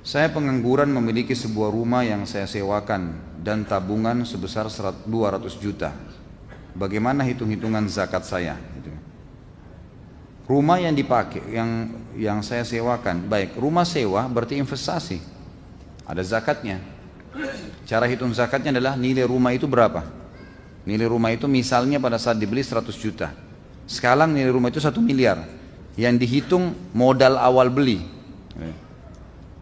Saya pengangguran memiliki sebuah rumah yang saya sewakan dan tabungan sebesar 200 juta. Bagaimana hitung-hitungan zakat saya? Rumah yang dipakai, yang saya sewakan, baik rumah sewa berarti investasi, ada zakatnya. Cara hitung zakatnya adalah nilai rumah itu berapa. Nilai rumah itu misalnya pada saat dibeli 100 juta. Sekarang nilai rumah itu 1 miliar. Yang dihitung modal awal beli.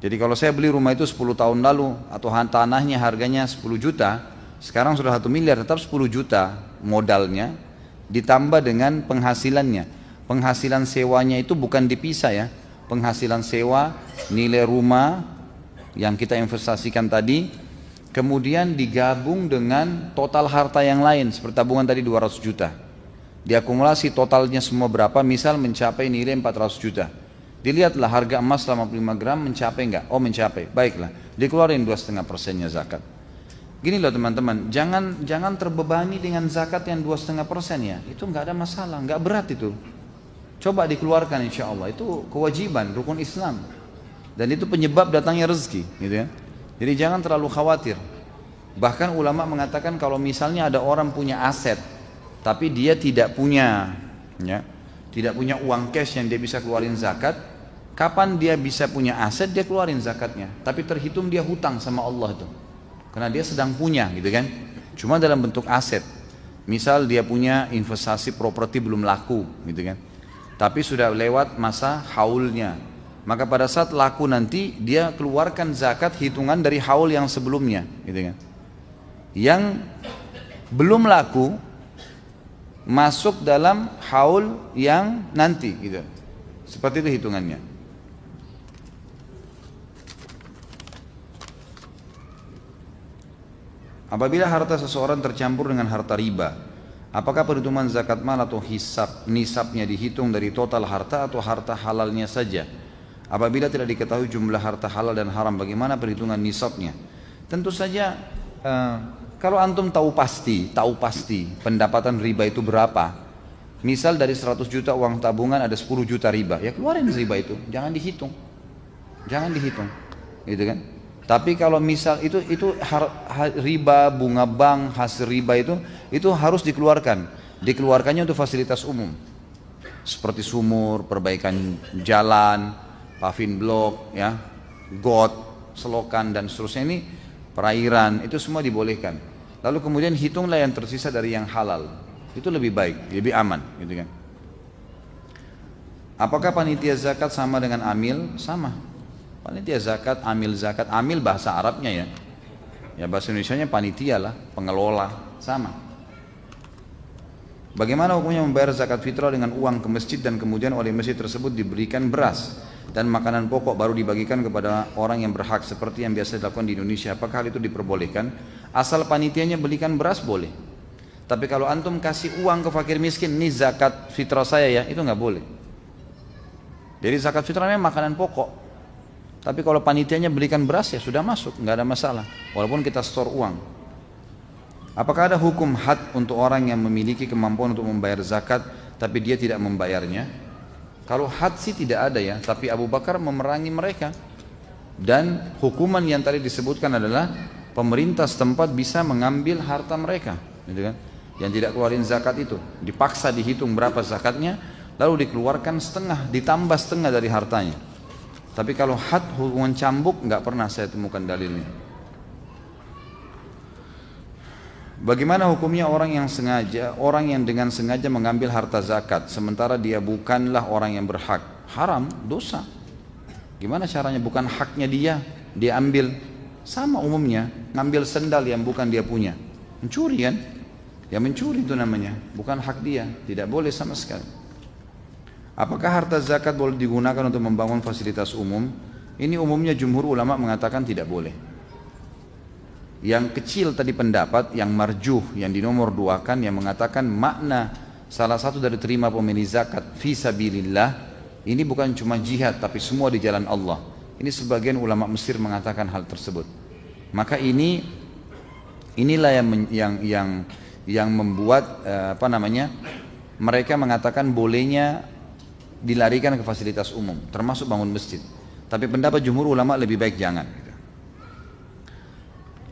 Jadi kalau saya beli rumah itu 10 tahun lalu atau tanahnya harganya 10 juta, sekarang sudah 1 miliar, tetap 10 juta modalnya ditambah dengan penghasilannya. Penghasilan sewanya itu bukan dipisah ya. Penghasilan sewa, nilai rumah yang kita investasikan tadi, kemudian digabung dengan total harta yang lain seperti tabungan tadi 200 juta. Diakumulasi totalnya semua berapa, misal mencapai nilai 400 juta. Dilihatlah harga emas 85 gram mencapai enggak? Oh mencapai, baiklah. Dikeluarin 2,5%-nya zakat. Gini loh teman-teman, jangan terbebani dengan zakat yang 2,5% ya. Itu enggak ada masalah, enggak berat itu. Coba dikeluarkan insya Allah, itu kewajiban, rukun Islam. Dan itu penyebab datangnya rezeki, gitu ya. Jadi jangan terlalu khawatir. Bahkan ulama mengatakan kalau misalnya ada orang punya aset, tapi dia tidak punya, ya, tidak punya uang cash yang dia bisa keluarin zakat. Kapan dia bisa punya aset, dia keluarin zakatnya. Tapi terhitung dia hutang sama Allah itu. Karena dia sedang punya gitu kan. Cuma dalam bentuk aset. Misal dia punya investasi properti belum laku gitu kan. Tapi sudah lewat masa haulnya. Maka pada saat laku nanti dia keluarkan zakat hitungan dari haul yang sebelumnya gitu kan. Yang belum laku masuk dalam haul yang nanti gitu. Seperti itu hitungannya. Apabila harta seseorang tercampur dengan harta riba, apakah perhitungan zakat mal atau nisabnya dihitung dari total harta atau harta halalnya saja? Apabila tidak diketahui jumlah harta halal dan haram, bagaimana perhitungan nisabnya? Tentu saja kalau antum tahu pasti pendapatan riba itu berapa. Misal dari 100 juta uang tabungan ada 10 juta riba, ya keluarin riba itu, jangan dihitung, gitu kan? Tapi kalau misal itu riba, bunga bank, hasil riba itu harus dikeluarkan. Dikeluarkannya untuk fasilitas umum, seperti sumur, perbaikan jalan, paving blok, ya, got, selokan dan seterusnya ini perairan itu semua dibolehkan. Lalu kemudian hitunglah yang tersisa dari yang halal. Itu lebih baik, lebih aman, gitu kan. Apakah panitia zakat sama dengan amil? Sama. Panitia zakat, amil bahasa Arabnya ya. Ya bahasa Indonesianya panitia lah, pengelola, sama. Bagaimana hukumnya membayar zakat fitrah dengan uang ke masjid dan kemudian oleh masjid tersebut diberikan beras dan makanan pokok baru dibagikan kepada orang yang berhak seperti yang biasa dilakukan di Indonesia? Apakah hal itu diperbolehkan? Asal panitianya belikan beras boleh. Tapi kalau antum kasih uang ke fakir miskin, ini zakat fitrah saya ya, itu nggak boleh. Jadi zakat fitrahnya makanan pokok. Tapi kalau panitianya belikan beras ya sudah masuk, nggak ada masalah. Walaupun kita store uang. Apakah ada hukum had untuk orang yang memiliki kemampuan untuk membayar zakat, tapi dia tidak membayarnya? Kalau had sih tidak ada ya, tapi Abu Bakar memerangi mereka. Dan hukuman yang tadi disebutkan adalah pemerintah setempat bisa mengambil harta mereka, gitu kan? Yang tidak keluarin zakat itu, dipaksa dihitung berapa zakatnya, lalu dikeluarkan setengah, ditambah setengah dari hartanya. Tapi kalau had hukuman cambuk nggak pernah saya temukan dalilnya. Bagaimana hukumnya orang yang dengan sengaja mengambil harta zakat sementara dia bukanlah orang yang berhak? Haram, dosa. Gimana caranya? Bukan haknya dia ambil. Sama umumnya ngambil sendal yang bukan dia punya, mencuri kan? Ya mencuri itu namanya, bukan hak dia, tidak boleh sama sekali. Apakah harta zakat boleh digunakan untuk membangun fasilitas umum? Ini umumnya jumhur ulama mengatakan tidak boleh. Yang kecil tadi pendapat, yang marjuh, yang dinomor duakan, yang mengatakan makna salah satu dari terima pemilih zakat fi sabilillah, ini bukan cuma jihad tapi semua di jalan Allah. Ini sebagian ulama Mesir mengatakan hal tersebut. Maka inilah yang membuat mereka mengatakan bolehnya dilarikan ke fasilitas umum, termasuk bangun masjid. Tapi pendapat jumhur ulama lebih baik jangan.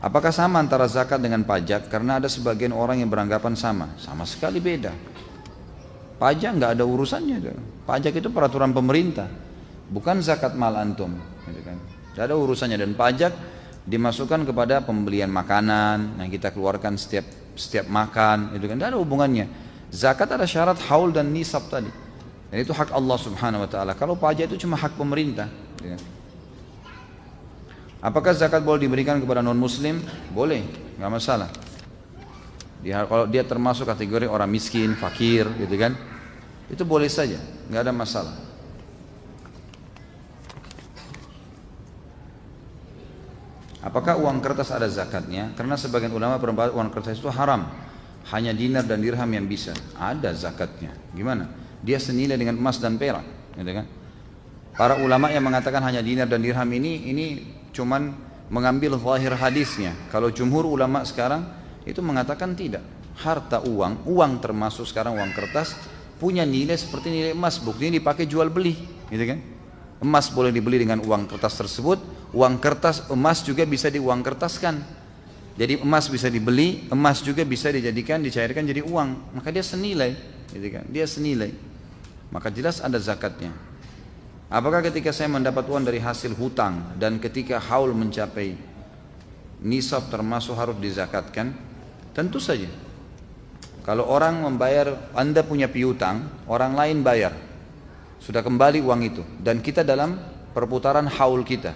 Apakah sama antara zakat dengan pajak? Karena ada sebagian orang yang beranggapan sama. Sama sekali beda. Pajak nggak ada urusannya. Pajak itu peraturan pemerintah, bukan zakat mal antum. Tidak ada urusannya. Dan pajak dimasukkan kepada pembelian makanan yang kita keluarkan setiap makan. Itu kan tidak ada hubungannya. Zakat ada syarat haul dan nisab tadi. Dan itu hak Allah Subhanahu Wa Taala. Kalau pajak itu cuma hak pemerintah. Apakah zakat boleh diberikan kepada non-muslim? Boleh, nggak masalah. Kalau dia termasuk kategori orang miskin, fakir, gitu kan, itu boleh saja, nggak ada masalah. Apakah uang kertas ada zakatnya? Karena sebagian ulama berpendapat uang kertas itu haram. Hanya dinar dan dirham yang bisa. Ada zakatnya. Gimana? Dia senilai dengan emas dan perak, gitu kan? Para ulama yang mengatakan hanya dinar dan dirham ini cuman mengambil zahir hadisnya. Kalau jumhur ulama sekarang itu mengatakan tidak. Harta uang termasuk sekarang uang kertas punya nilai seperti nilai emas, buktinya dipakai jual beli, gitu kan? Emas boleh dibeli dengan uang kertas tersebut, uang kertas emas juga bisa diuang kertaskan. Jadi emas bisa dibeli, emas juga bisa dicairkan jadi uang, maka dia senilai, gitu kan? Dia senilai. Maka jelas ada zakatnya. Apakah ketika saya mendapat uang dari hasil hutang dan ketika haul mencapai nisab termasuk harus dizakatkan? Tentu saja. Kalau orang membayar, Anda punya piutang, orang lain bayar, sudah kembali uang itu, dan kita dalam perputaran haul kita.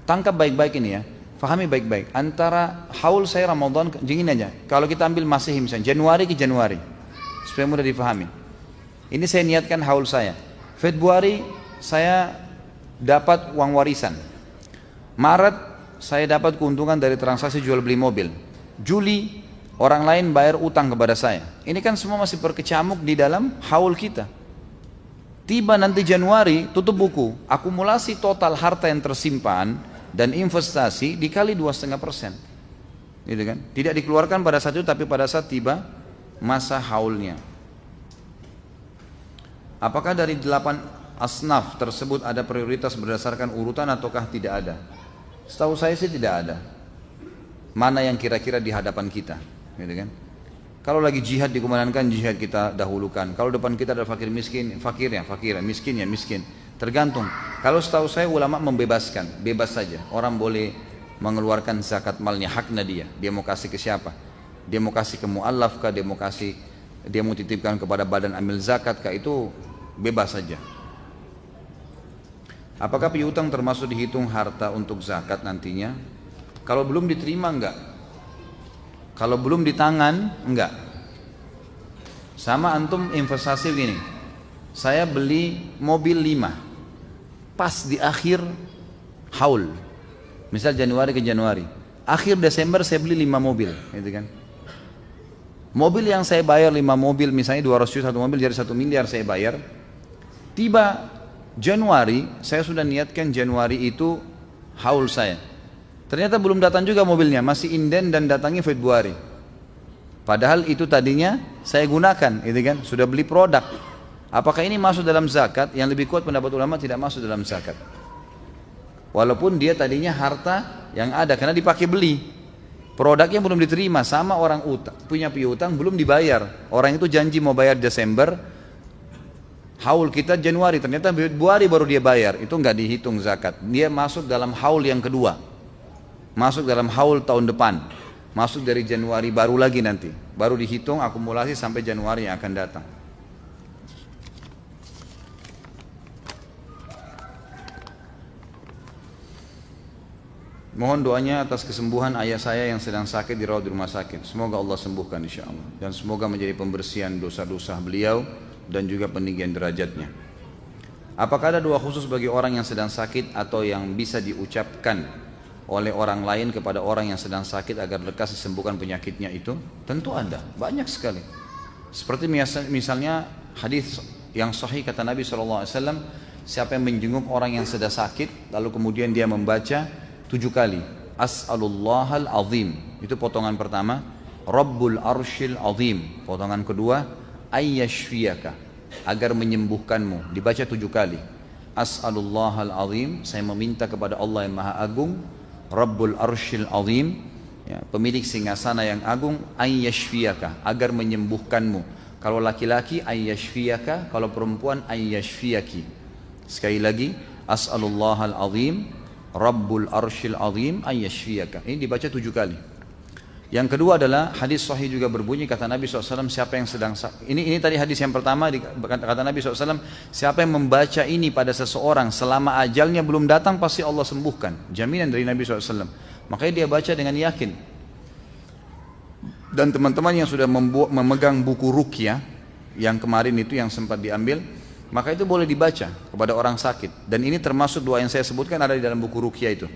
Tangkap baik-baik ini ya, fahami baik-baik. Antara haul saya Ramadan, jingin aja. Kalau kita ambil Masehi misalnya, Januari ke Januari, supaya mudah difahami. Ini saya niatkan haul saya. Februari saya dapat uang warisan. Maret saya dapat keuntungan dari transaksi jual beli mobil. Juli orang lain bayar utang kepada saya. Ini kan semua masih berkecamuk di dalam haul kita. Tiba nanti Januari, tutup buku, akumulasi total harta yang tersimpan dan investasi dikali 2,5%. Gitu kan? Tidak dikeluarkan pada saat itu, tapi pada saat tiba masa haulnya. Apakah dari 8 asnaf tersebut ada prioritas berdasarkan urutan ataukah tidak ada? Setahu saya sih tidak ada. Mana yang kira-kira di hadapan kita, gitu kan? Kalau lagi jihad dikumandangkan, jihad kita dahulukan. Kalau depan kita ada fakir miskin, fakir ya fakir, miskin ya miskin. Tergantung. Kalau setahu saya ulama membebaskan, bebas saja. Orang boleh mengeluarkan zakat malnya, haknya dia. Dia mau kasih ke siapa? Dia mau kasih ke mu'allaf kah? Dia mau titipkan kepada badan amil zakat kah? Itu bebas saja. Apakah piutang termasuk dihitung harta untuk zakat nantinya? Kalau belum diterima enggak. Kalau belum di tangan enggak. Sama antum investasi begini. Saya beli mobil 5. Pas di akhir haul. Misal Januari ke Januari. Akhir Desember saya beli 5 mobil, gitu kan. Mobil yang saya bayar 5 mobil, misalnya 200 juta satu mobil, jadi 1 miliar saya bayar. Tiba Januari, saya sudah niatkan Januari itu haul saya. Ternyata belum datang juga mobilnya, masih inden dan datangnya Februari. Padahal itu tadinya saya gunakan, gitu kan? Sudah beli produk. Apakah ini masuk dalam zakat? Yang lebih kuat pendapat ulama tidak masuk dalam zakat. Walaupun dia tadinya harta yang ada karena dipakai beli. Produknya belum diterima, sama orang punya piutang belum dibayar. Orang itu janji mau bayar Desember, haul kita Januari, ternyata Februari baru dia bayar. Itu nggak dihitung zakat. Dia masuk dalam haul yang kedua, masuk dalam haul tahun depan, masuk dari Januari baru lagi nanti, baru dihitung akumulasi sampai Januari yang akan datang. Mohon doanya atas kesembuhan ayah saya yang sedang sakit dirawat di rumah sakit. Semoga Allah sembuhkan insyaallah, dan semoga menjadi pembersihan dosa-dosa beliau dan juga peninggian derajatnya. Apakah ada doa khusus bagi orang yang sedang sakit atau yang bisa diucapkan oleh orang lain kepada orang yang sedang sakit agar lekas disembuhkan penyakitnya itu? Tentu ada, banyak sekali. Seperti misalnya hadis yang sahih kata Nabi SAW, siapa yang menjenguk orang yang sedang sakit lalu kemudian dia membaca 7 kali As'alullahal azim, itu potongan pertama. Rabbul arshil azim, potongan kedua. Ayyashfiyaka, agar menyembuhkanmu, dibaca 7 kali. As'alullahal azim, saya meminta kepada Allah yang maha agung, Rabbul arshil azim, ya, pemilik singgasana yang agung, ayyashfiyaka, agar menyembuhkanmu. Kalau laki-laki ayyashfiyaka, kalau perempuan ayyashfiyaki. Sekali lagi, as'alullahal azim, Rabbul arshil azim, ayyashfiyaka. Ini dibaca 7 kali. Yang kedua adalah hadis sahih juga berbunyi, kata Nabi SAW, siapa yang sedang ini tadi hadis yang pertama, kata Nabi SAW, siapa yang membaca ini pada seseorang selama ajalnya belum datang pasti Allah sembuhkan, jaminan dari Nabi SAW. Makanya dia baca dengan yakin. Dan teman-teman yang sudah memegang buku ruqyah yang kemarin itu yang sempat diambil, maka itu boleh dibaca kepada orang sakit. Dan ini termasuk doa yang saya sebutkan ada di dalam buku ruqyah itu.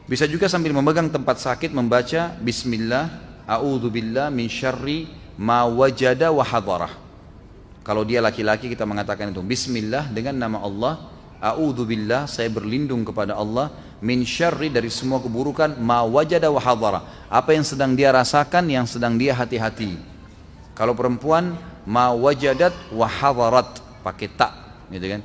Bisa juga sambil memegang tempat sakit membaca Bismillah, A'udzubillah min syarri ma wajada wa hadarah. Kalau dia laki-laki kita mengatakan itu Bismillah dengan nama Allah, A'udzubillah, saya berlindung kepada Allah, min syarri, dari semua keburukan, ma wajada wa hadarah, apa yang sedang dia rasakan, yang sedang dia hati-hati. Kalau perempuan ma wajadat wa hadarat, pakai tak gitu kan.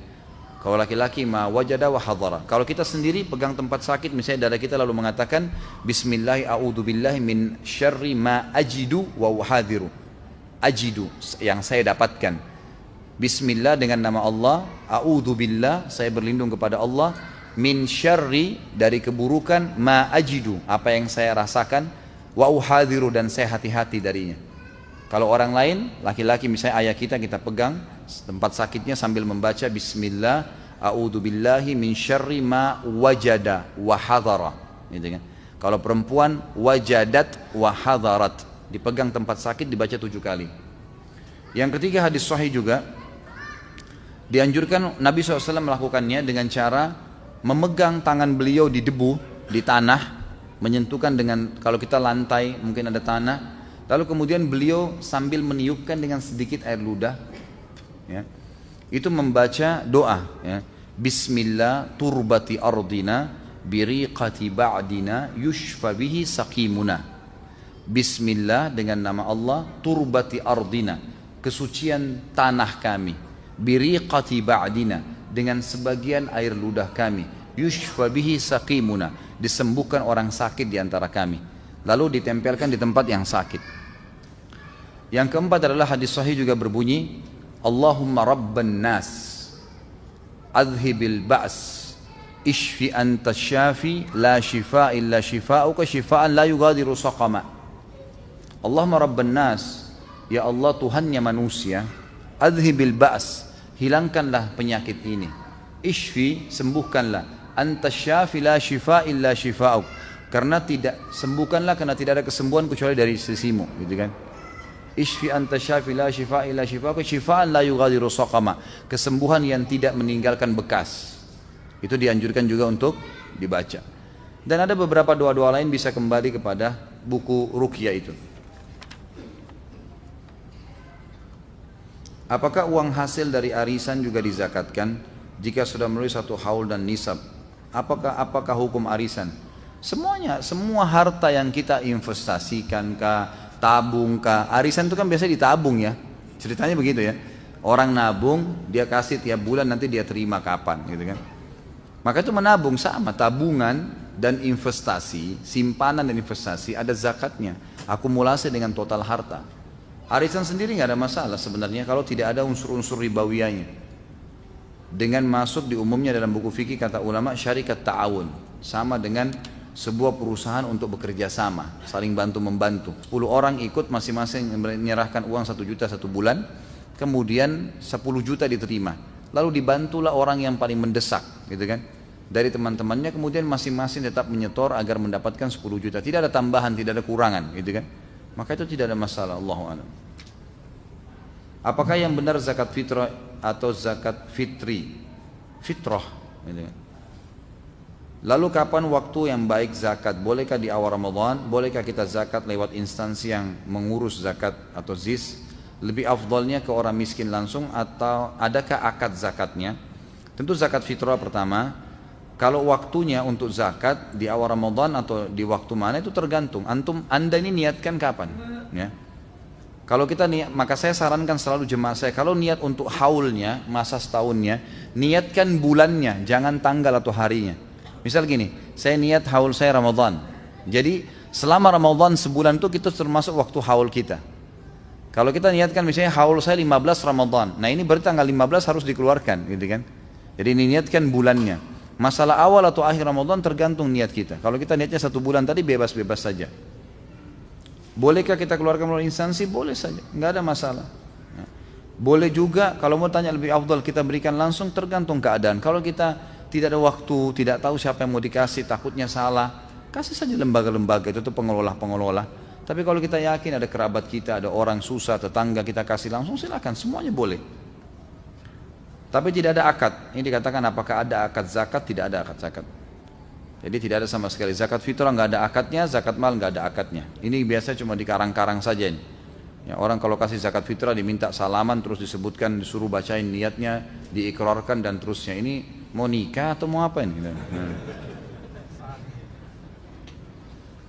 Kalau laki-laki ma wajada wa hadara. Kalau kita sendiri pegang tempat sakit misalnya dada kita lalu mengatakan Bismillah a'udzubillahi min syarri ma ajidu wa uhadiru. Ajidu, yang saya dapatkan. Bismillah dengan nama Allah, a'udzubillah, saya berlindung kepada Allah, min syarri, dari keburukan, ma ajidu, apa yang saya rasakan, wa uhadiru, dan saya hati-hati darinya. Kalau orang lain, laki-laki misalnya ayah kita pegang tempat sakitnya sambil membaca Bismillah, a'udzubillahi min syarri ma wajada wa hadara, gitu kan. Kalau perempuan wajadat wa hadarat, dipegang tempat sakit dibaca 7 kali. Yang ketiga hadis sahih juga, dianjurkan Nabi SAW melakukannya dengan cara memegang tangan beliau di debu, di tanah, menyentuhkan dengan, kalau kita lantai mungkin ada tanah, lalu kemudian beliau sambil meniupkan dengan sedikit air ludah, ya, itu membaca doa, ya, Bismillah turbati ardina biriqati ba'dina yushfa bihi saqimuna. Bismillah dengan nama Allah, turbati ardina, kesucian tanah kami, biriqati ba'dina, dengan sebagian air ludah kami, yushfa bihi saqimuna, disembuhkan orang sakit di antara kami, lalu ditempelkan di tempat yang sakit. Yang keempat adalah hadis sahih juga berbunyi, Allahumma rabban nas adhibil ba's ishfi anta syafi la shifa illa shifa'uka shifa'an la yugadiru saqama. Allahumma rabban nas, ya Allah Tuhannya manusia, adhibil ba's, hilangkanlah penyakit ini, ishfi, sembuhkanlah, anta syafi la shifa illa shifa'uk, karena sembuhkanlah karena tidak ada kesembuhan kecuali dari sisimu, gitu kan. Ishfi anta syafi la shifa illa shifa'uk shifa'an la yughadiru saqama, kesembuhan yang tidak meninggalkan bekas. Itu dianjurkan juga untuk dibaca. Dan ada beberapa doa-doa lain, bisa kembali kepada buku ruqyah itu. Apakah uang hasil dari arisan juga dizakatkan jika sudah melalui 1 haul dan nisab? Apakah hukum arisan? Semuanya, semua harta yang kita investasikan tabung arisan itu kan biasanya ditabung, ya, ceritanya begitu, ya. Orang nabung, dia kasih tiap bulan, nanti dia terima kapan, gitu kan. Maka itu menabung sama, tabungan dan investasi, simpanan dan investasi ada zakatnya, akumulasi dengan total harta. Arisan sendiri nggak ada masalah sebenarnya kalau tidak ada unsur-unsur ribawiyahnya. Dengan masuk di umumnya dalam buku fikih kata ulama syarikat ta'awun, sama dengan sebuah perusahaan untuk bekerja sama, saling bantu-membantu. 10 orang ikut masing-masing menyerahkan uang 1 juta 1 bulan, kemudian 10 juta diterima. Lalu dibantulah orang yang paling mendesak, gitu kan, dari teman-temannya, kemudian masing-masing tetap menyetor agar mendapatkan 10 juta. Tidak ada tambahan, tidak ada kurangan, gitu kan. Maka itu tidak ada masalah, Allahu a'lam. Apakah yang benar zakat fitrah atau zakat fitri? Fitrah, gitu kan. Lalu kapan waktu yang baik zakat? Bolehkah di awal Ramadan? Bolehkah kita zakat lewat instansi yang mengurus zakat atau ZIS? Lebih afdalnya ke orang miskin langsung atau adakah akad zakatnya? Tentu zakat fitrah pertama, kalau waktunya untuk zakat di awal Ramadan atau di waktu mana itu tergantung. Anda ini niatkan kapan, ya. Kalau kita niat, maka saya sarankan selalu jemaah saya, kalau niat untuk haulnya, masa setahunnya, niatkan bulannya, jangan tanggal atau harinya. Misal gini, saya niat haul saya Ramadan. Jadi selama Ramadan sebulan itu kita termasuk waktu haul kita. Kalau kita niatkan misalnya haul saya 15 Ramadan, nah ini berarti tanggal 15 harus dikeluarkan, gitu kan? Jadi niatkan bulannya. Masalah awal atau akhir Ramadan tergantung niat kita. Kalau kita niatnya 1 bulan tadi bebas-bebas saja. Bolehkah kita keluarkan melalui instansi? Boleh saja, nggak ada masalah. Boleh juga kalau mau tanya lebih afdal kita berikan langsung, tergantung keadaan. Kalau kita tidak ada waktu, tidak tahu siapa yang mau dikasih, takutnya salah, kasih saja lembaga-lembaga itu tuh pengelola-pengelola. Tapi kalau kita yakin ada kerabat kita, ada orang susah, tetangga kita kasih langsung, silakan, semuanya boleh. Tapi tidak ada akad. Ini dikatakan apakah ada akad zakat? Tidak ada akad zakat. Jadi tidak ada sama sekali. Zakat fitrah nggak ada akadnya, zakat mal nggak ada akadnya. Ini biasa cuma di karang-karang saja ini. Ya, orang kalau kasih zakat fitrah diminta salaman, terus disebutkan, disuruh bacain niatnya, diikrarkan dan terusnya. Ini mau nikah atau mau apa ini?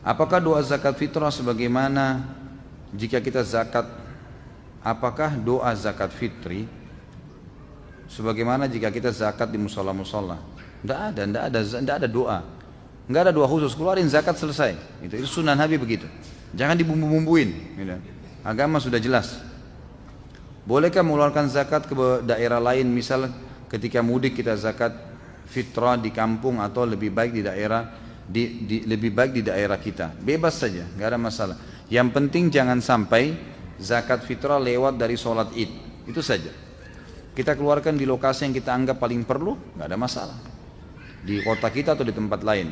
Apakah doa zakat fitrah sebagaimana jika kita zakat? Apakah doa zakat fitri sebagaimana jika kita zakat di musola-musola? Tidak ada doa. Nggak ada doa khusus, keluarin zakat selesai. Itu sunnah Nabi begitu. Jangan dibumbu-bumbuin. Gitu. Agama sudah jelas. Bolehkah mengeluarkan zakat ke daerah lain? Misal ketika mudik kita zakat fitrah di kampung atau lebih baik di daerah lebih baik di daerah kita. Bebas saja, nggak ada masalah. Yang penting jangan sampai zakat fitrah lewat dari sholat id. Itu saja. Kita keluarkan di lokasi yang kita anggap paling perlu, nggak ada masalah. Di kota kita atau di tempat lain.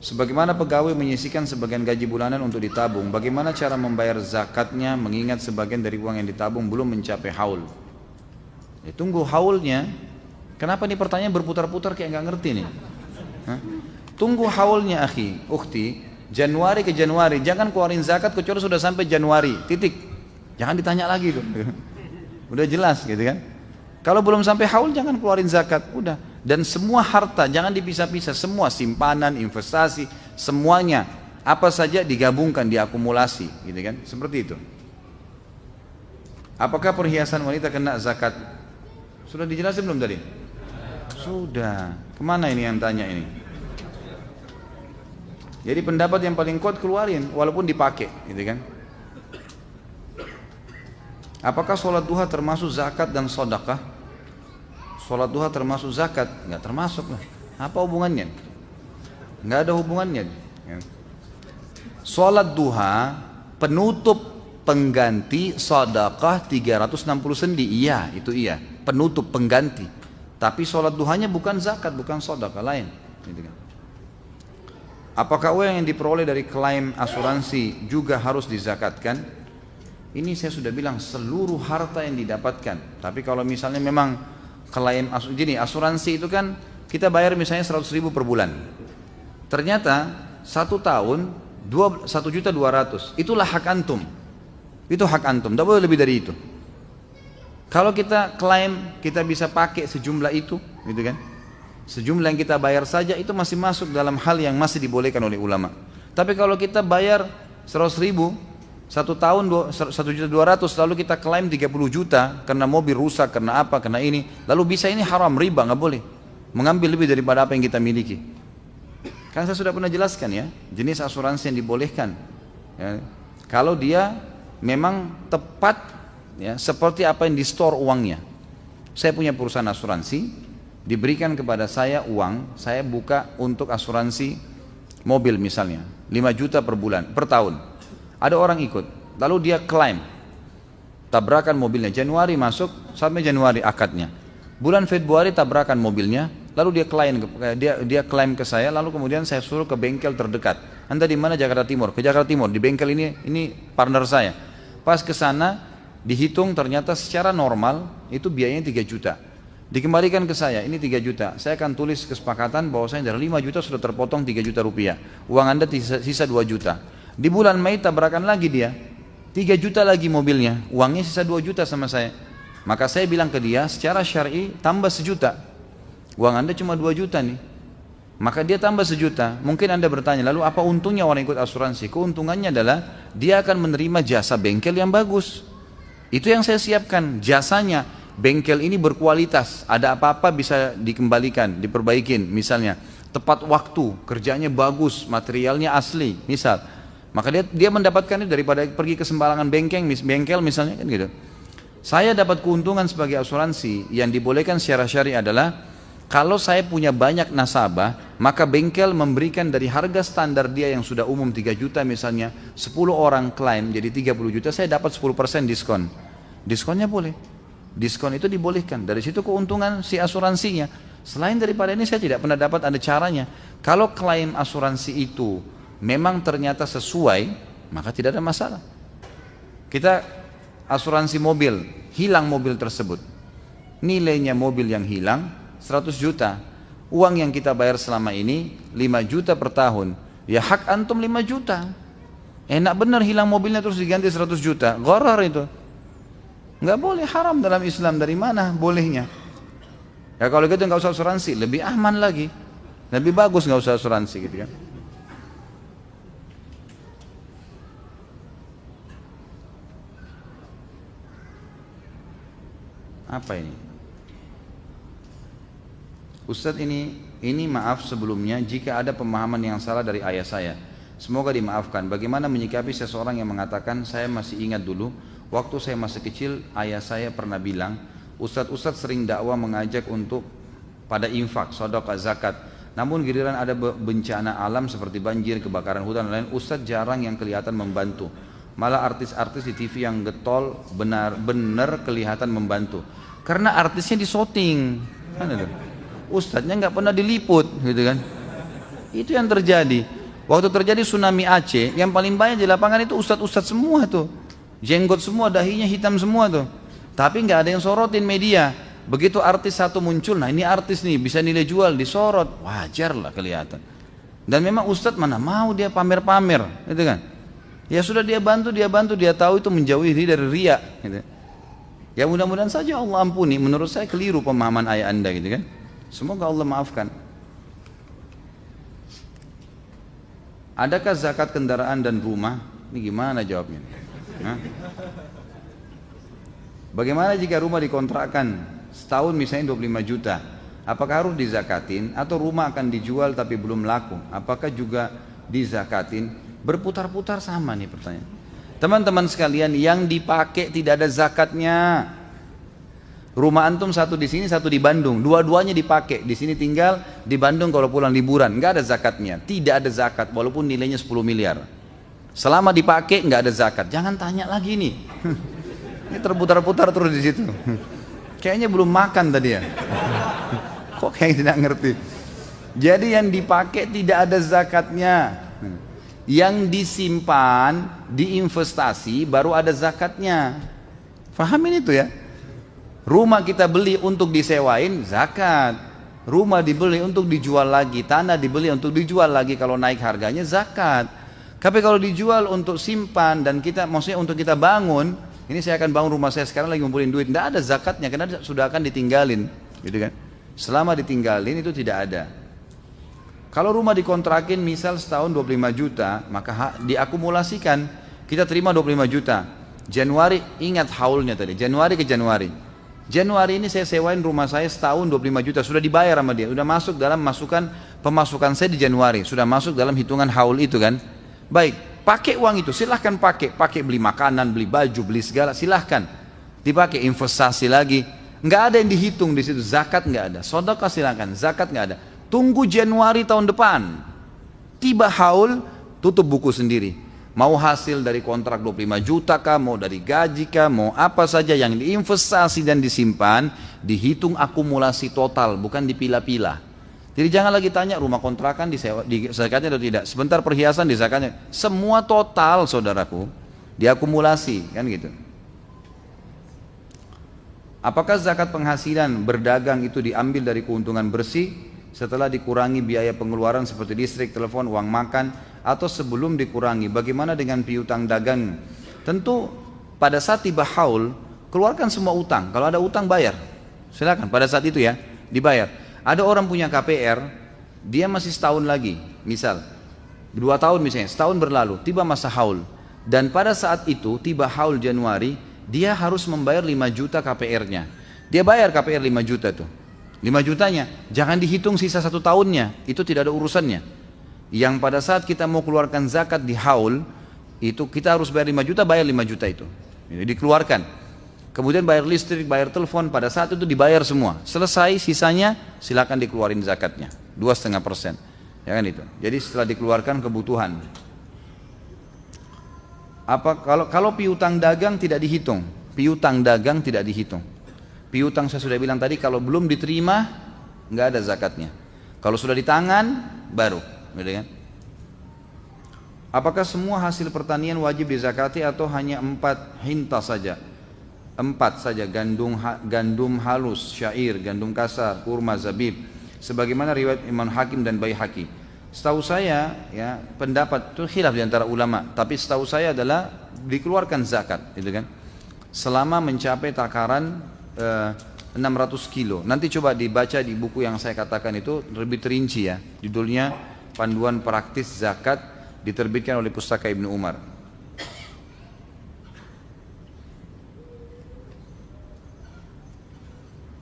Sebagaimana pegawai menyisihkan sebagian gaji bulanan untuk ditabung, bagaimana cara membayar zakatnya mengingat sebagian dari uang yang ditabung belum mencapai haul? Ya, tunggu haulnya. Kenapa nih pertanyaan berputar-putar kayak nggak ngerti nih? Tunggu haulnya akhi, ukhti, Januari ke Januari, jangan keluarin zakat kecuali sudah sampai Januari, titik. Jangan ditanya lagi tuh. Udah jelas gitu kan? Kalau belum sampai haul jangan keluarin zakat, udah. Dan semua harta jangan dipisah-pisah, semua simpanan, investasi, semuanya apa saja digabungkan, diakumulasi, gitu kan? Seperti itu. Apakah perhiasan wanita kena zakat? Sudah dijelasin belum tadi? Sudah. Kemana ini yang tanya ini? Jadi pendapat yang paling kuat keluarin, walaupun dipakai, gitu kan? Apakah sholat duha termasuk zakat dan sedekah? Sholat duha termasuk zakat? Enggak termasuk lah. Apa hubungannya? Enggak ada hubungannya. Sholat duha penutup pengganti sedekah 360 sendi. Iya, itu iya. Penutup pengganti. Tapi sholat duhanya bukan zakat, bukan sedekah, lain. Gitu kan. Apakah uang yang diperoleh dari klaim asuransi juga harus dizakatkan? Ini saya sudah bilang seluruh harta yang didapatkan. Tapi kalau misalnya memang klaim asuransi itu kan kita bayar misalnya 100.000 per bulan. Ternyata 1 tahun 1.200.000, itulah hak antum. Itu hak antum, tidak boleh lebih dari itu. Kalau kita klaim kita bisa pakai sejumlah itu, gitu kan? Sejumlah yang kita bayar saja itu masih masuk dalam hal yang masih dibolehkan oleh ulama. Tapi kalau kita bayar 100.000 1 tahun 1.200.000 lalu kita klaim 30 juta karena mobil rusak, karena apa, karena ini, lalu bisa, ini haram, riba, nggak boleh mengambil lebih daripada apa yang kita miliki. Kan saya sudah pernah jelaskan ya, jenis asuransi yang dibolehkan ya, kalau dia memang tepat ya, seperti apa yang di store uangnya. Saya punya perusahaan asuransi, diberikan kepada saya uang, saya buka untuk asuransi mobil misalnya 5 juta per bulan, per tahun. Ada orang ikut, lalu dia klaim tabrakan mobilnya, Januari masuk sampai Januari akadnya, bulan Februari tabrakan mobilnya, lalu dia klaim ke saya, lalu kemudian saya suruh ke bengkel terdekat. Anda di mana? Jakarta Timur. Ke Jakarta Timur, di bengkel ini partner saya. Pas ke sana dihitung, ternyata secara normal itu biayanya 3 juta. Dikembalikan ke saya, ini 3 juta. Saya akan tulis kesepakatan bahwasanya dari 5 juta sudah terpotong 3 juta rupiah. Uang Anda sisa 2 juta. Di bulan Mei tabrakan lagi dia 3 juta lagi mobilnya, uangnya sisa 2 juta sama saya. Maka saya bilang ke dia, secara syar'i tambah 1 juta. Uang Anda cuma 2 juta nih. maka dia tambah 1 juta. Mungkin Anda bertanya, lalu apa untungnya orang ikut asuransi? Keuntungannya adalah dia akan menerima jasa bengkel yang bagus. Itu yang saya siapkan, jasanya. Bengkel ini berkualitas, ada apa-apa bisa dikembalikan, diperbaikin misalnya. Tepat waktu, kerjanya bagus, materialnya asli, misal. Maka dia mendapatkan itu daripada pergi ke sembarangan bengkel misalnya kan gitu. Saya dapat keuntungan sebagai asuransi yang dibolehkan secara syari adalah kalau saya punya banyak nasabah, maka bengkel memberikan dari harga standar dia yang sudah umum 3 juta misalnya, 10 orang klaim jadi 30 juta, saya dapat 10% diskon. Diskonnya boleh. Diskon itu dibolehkan. Dari situ keuntungan si asuransinya. Selain daripada ini saya tidak pernah dapat ada caranya. Kalau klaim asuransi itu memang ternyata sesuai, maka tidak ada masalah. Kita asuransi mobil, hilang mobil tersebut. Nilainya mobil yang hilang 100 juta. Uang yang kita bayar selama ini 5 juta per tahun. Ya hak antum 5 juta. Enak benar hilang mobilnya terus diganti 100 juta. Gharar itu. Enggak boleh, haram dalam Islam. Dari mana bolehnya? Ya kalau gitu enggak usah asuransi, lebih aman lagi. Lebih bagus enggak usah asuransi gitu kan. Apa ini? Ustadz ini maaf sebelumnya jika ada pemahaman yang salah dari ayah saya. Semoga dimaafkan. Bagaimana menyikapi seseorang yang mengatakan, saya masih ingat dulu waktu saya masih kecil ayah saya pernah bilang, Ustadz sering dakwah mengajak untuk pada infak, sedekah, zakat. Namun giliran ada bencana alam seperti banjir, kebakaran hutan dan lain, Ustadz jarang yang kelihatan membantu. Malah artis-artis di TV yang getol benar-benar kelihatan membantu. Karena artisnya disoting. Kan itu? Ustadznya nggak pernah diliput, gitu kan? Itu yang terjadi. Waktu terjadi tsunami Aceh, yang paling banyak di lapangan itu ustadz semua tuh, jenggot semua, dahinya hitam semua tuh. Tapi nggak ada yang sorotin media. Begitu artis satu muncul, nah ini artis nih bisa nilai jual, disorot, wajar lah kelihatan. Dan memang ustadz mana mau dia pamer-pamer, gitu kan? Ya sudah dia bantu, dia tahu itu menjauhi diri dari riya, gitu. Ya mudah-mudahan saja Allah ampuni. Menurut saya keliru pemahaman ayah anda, gitu kan? Semoga Allah maafkan. Adakah zakat kendaraan dan rumah? Ini gimana jawabnya? Hah? Bagaimana jika rumah dikontrakkan setahun misalnya 25 juta? Apakah harus dizakatin atau rumah akan dijual tapi belum laku? Apakah juga dizakatin? Berputar-putar sama nih pertanyaan. Teman-teman sekalian, yang dipakai tidak ada zakatnya. Rumah antum satu di sini, satu di Bandung, dua-duanya dipakai. Di sini tinggal, di Bandung kalau pulang liburan, nggak ada zakatnya. Tidak ada zakat, walaupun nilainya 10 miliar. Selama dipakai nggak ada zakat. Jangan tanya lagi nih. Ini terputar-putar terus di situ. Kayaknya belum makan tadi ya. Kok kayak tidak ngerti. Jadi yang dipakai tidak ada zakatnya. Yang disimpan, diinvestasi, baru ada zakatnya. Fahamin itu ya. Rumah kita beli untuk disewain, zakat. Rumah dibeli untuk dijual lagi, tanah dibeli untuk dijual lagi, kalau naik harganya zakat. Tapi kalau dijual untuk simpan dan kita, maksudnya untuk kita bangun, ini saya akan bangun rumah saya sekarang lagi ngumpulin duit, tidak ada zakatnya karena sudah akan ditinggalin, gitu kan? Selama ditinggalin itu tidak ada. Kalau rumah dikontrakin misal setahun 25 juta, maka diakumulasikan, kita terima 25 juta. Januari, ingat haulnya tadi, Januari ke Januari. Januari ini saya sewain rumah saya setahun 25 juta, sudah dibayar sama dia, sudah masuk dalam pemasukan saya di Januari, sudah masuk dalam hitungan haul itu kan. Baik, pakai uang itu, silahkan pakai beli makanan, beli baju, beli segala, silahkan dipakai, investasi lagi, nggak ada yang dihitung di situ, zakat nggak ada, sedekah silahkan, zakat nggak ada. Tunggu Januari tahun depan, tiba haul, tutup buku sendiri. Mau hasil dari kontrak 25 juta kah, mau dari gaji kah, mau apa saja yang diinvestasi dan disimpan, dihitung akumulasi total, bukan dipilah-pilah. Jadi jangan lagi tanya rumah kontrakan zakatnya atau tidak, sebentar perhiasan di zakatnya, semua total saudaraku, diakumulasi, kan gitu. Apakah zakat penghasilan berdagang itu diambil dari keuntungan bersih setelah dikurangi biaya pengeluaran seperti listrik, telepon, uang makan, atau sebelum dikurangi? Bagaimana dengan piutang dagang? Tentu pada saat tiba haul, keluarkan semua utang. Kalau ada utang bayar, silakan pada saat itu ya dibayar. Ada orang punya KPR, dia masih setahun lagi, misal 2 tahun misalnya, setahun berlalu, tiba masa haul, dan pada saat itu tiba haul Januari, dia harus membayar 5 juta KPR-nya. Dia bayar KPR 5 juta tuh, 5 jutanya, jangan dihitung sisa 1 tahunnya, itu tidak ada urusannya. Yang pada saat kita mau keluarkan zakat di haul, itu kita harus bayar 5 juta, bayar 5 juta itu, dikeluarkan. Kemudian bayar listrik, bayar telepon, pada saat itu dibayar semua. Selesai, sisanya silakan dikeluarin zakatnya, 2,5%. Ya kan itu. Jadi setelah dikeluarkan kebutuhan. Kalau piutang dagang tidak dihitung, piutang dagang tidak dihitung. Piutang saya sudah bilang tadi, kalau belum diterima nggak ada zakatnya. Kalau sudah di tangan baru, gitu kan? Apakah semua hasil pertanian wajib dizakati atau hanya 4 hinta saja? 4 saja, gandum halus, syair, gandum kasar, kurma, zabib, sebagaimana riwayat Imam Hakim dan Baihaqi. Setahu saya, ya, pendapat itu khilaf di antara ulama, tapi setahu saya adalah dikeluarkan zakat, gitu kan, selama mencapai takaran 600 kilo. Nanti coba dibaca di buku yang saya katakan itu lebih terinci ya, judulnya Panduan Praktis Zakat, diterbitkan oleh Pustaka Ibnu Umar.